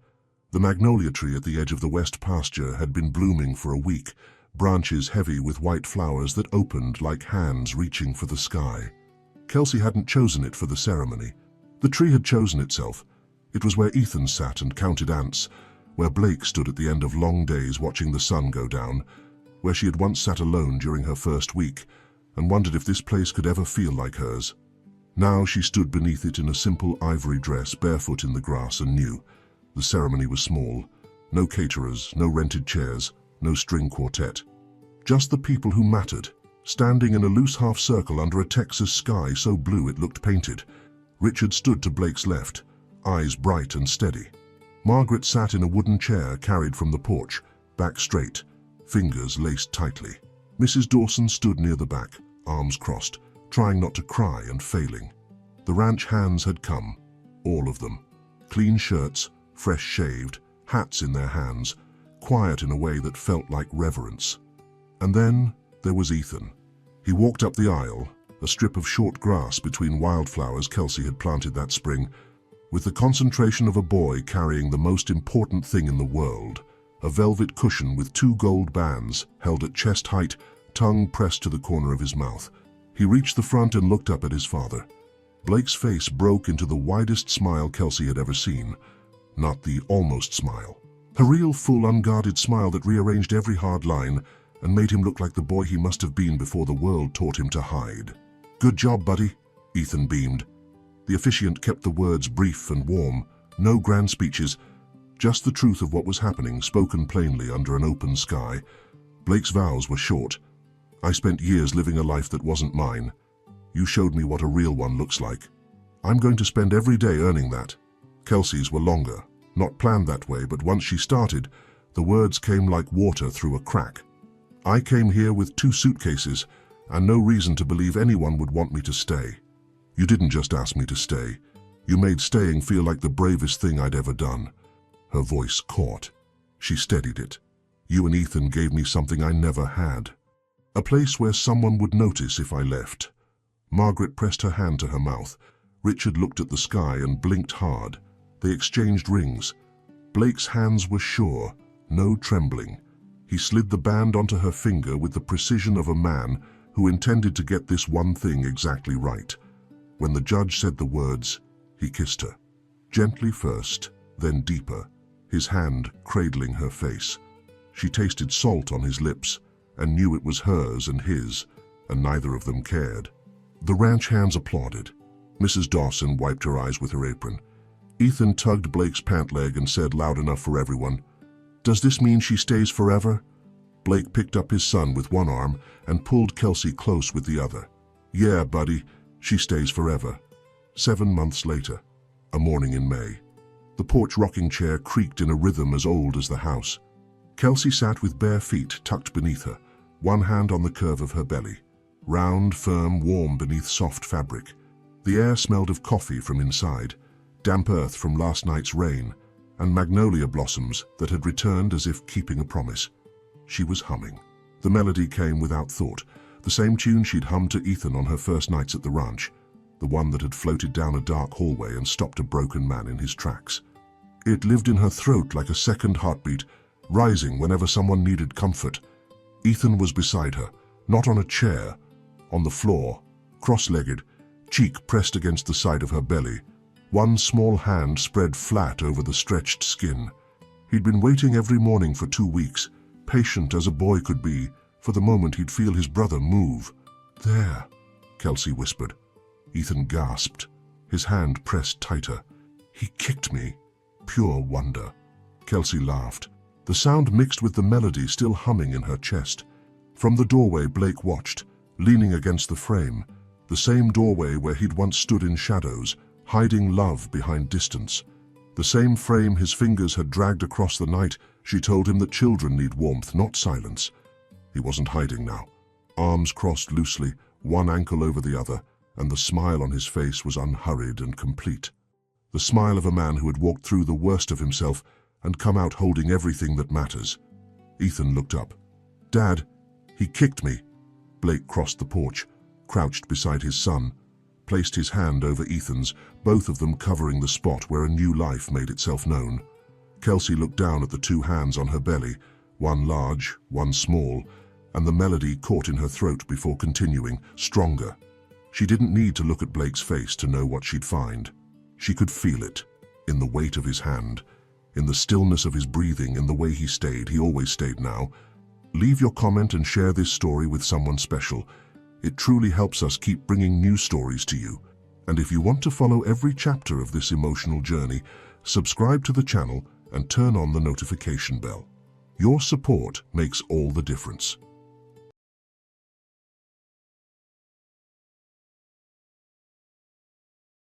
The magnolia tree at the edge of the west pasture had been blooming for a week, branches heavy with white flowers that opened like hands reaching for the sky. Kelsey hadn't chosen it for the ceremony. The tree had chosen itself. It was where Ethan sat and counted ants, where Blake stood at the end of long days watching the sun go down, where she had once sat alone during her first week and wondered if this place could ever feel like hers. Now she stood beneath it in a simple ivory dress, barefoot in the grass, and knew the ceremony was small. No caterers, no rented chairs, no string quartet. Just the people who mattered, standing in a loose half-circle under a Texas sky so blue it looked painted. Richard stood to Blake's left, eyes bright and steady. Margaret sat in a wooden chair carried from the porch, back straight, fingers laced tightly. Mrs. Dawson stood near the back, arms crossed, trying not to cry and failing. The ranch hands had come, all of them. Clean shirts, fresh shaved, hats in their hands, quiet in a way that felt like reverence. And then there was Ethan. He walked up the aisle, a strip of short grass between wildflowers Kelsey had planted that spring, with the concentration of a boy carrying the most important thing in the world, a velvet cushion with 2 gold bands held at chest height, tongue pressed to the corner of his mouth. He reached the front and looked up at his father. Blake's face broke into the widest smile Kelsey had ever seen. Not the almost smile. A real, full, unguarded smile that rearranged every hard line and made him look like the boy he must have been before the world taught him to hide. "Good job, buddy," Ethan beamed. The officiant kept the words brief and warm, no grand speeches, just the truth of what was happening, spoken plainly under an open sky. Blake's vows were short. "I spent years living a life that wasn't mine. You showed me what a real one looks like. I'm going to spend every day earning that." Kelsey's were longer, not planned that way, but once she started, the words came like water through a crack. "I came here with 2 suitcases and no reason to believe anyone would want me to stay. You didn't just ask me to stay. You made staying feel like the bravest thing I'd ever done." Her voice caught. She steadied it. "You and Ethan gave me something I never had. A place where someone would notice if I left." Margaret pressed her hand to her mouth. Richard looked at the sky and blinked hard. They exchanged rings. Blake's hands were sure, no trembling. He slid the band onto her finger with the precision of a man who intended to get this one thing exactly right. When the judge said the words, he kissed her. Gently first, then deeper, his hand cradling her face. She tasted salt on his lips and knew it was hers and his, and neither of them cared. The ranch hands applauded. Mrs. Dawson wiped her eyes with her apron. Ethan tugged Blake's pant leg and said loud enough for everyone, "Does this mean she stays forever?" Blake picked up his son with one arm and pulled Kelsey close with the other. "Yeah, buddy, she stays forever." 7 months later, a morning in May. The porch rocking chair creaked in a rhythm as old as the house. Kelsey sat with bare feet tucked beneath her, one hand on the curve of her belly. Round, firm, warm beneath soft fabric. The air smelled of coffee from inside, damp earth from last night's rain, and magnolia blossoms that had returned as if keeping a promise. She was humming. The melody came without thought, the same tune she'd hummed to Ethan on her first nights at the ranch, the one that had floated down a dark hallway and stopped a broken man in his tracks. It lived in her throat like a second heartbeat, rising whenever someone needed comfort. Ethan was beside her, not on a chair, on the floor, cross-legged, cheek pressed against the side of her belly, one small hand spread flat over the stretched skin. He'd been waiting every morning for 2 weeks, patient as a boy could be, for the moment he'd feel his brother move. "There," Kelsey whispered. Ethan gasped, his hand pressed tighter. "He kicked me." Pure wonder. Kelsey laughed, the sound mixed with the melody still humming in her chest. From the doorway Blake watched, leaning against the frame, the same doorway where he'd once stood in shadows, hiding love behind distance. The same frame his fingers had dragged across the night she told him that children need warmth, not silence. He wasn't hiding now. Arms crossed loosely, one ankle over the other, and the smile on his face was unhurried and complete. The smile of a man who had walked through the worst of himself and come out holding everything that matters. Ethan looked up. "Dad, he kicked me." Blake crossed the porch, crouched beside his son, placed his hand over Ethan's, both of them covering the spot where a new life made itself known. Kelsey looked down at the 2 hands on her belly, one large, one small, and the melody caught in her throat before continuing, stronger. She didn't need to look at Blake's face to know what she'd find. She could feel it. in the weight of his hand, in the stillness of his breathing, in the way he always stayed now. Leave your comment and share this story with someone special. It truly helps us keep bringing new stories to you. And if you want to follow every chapter of this emotional journey, subscribe to the channel and turn on the notification bell. Your support makes all the difference.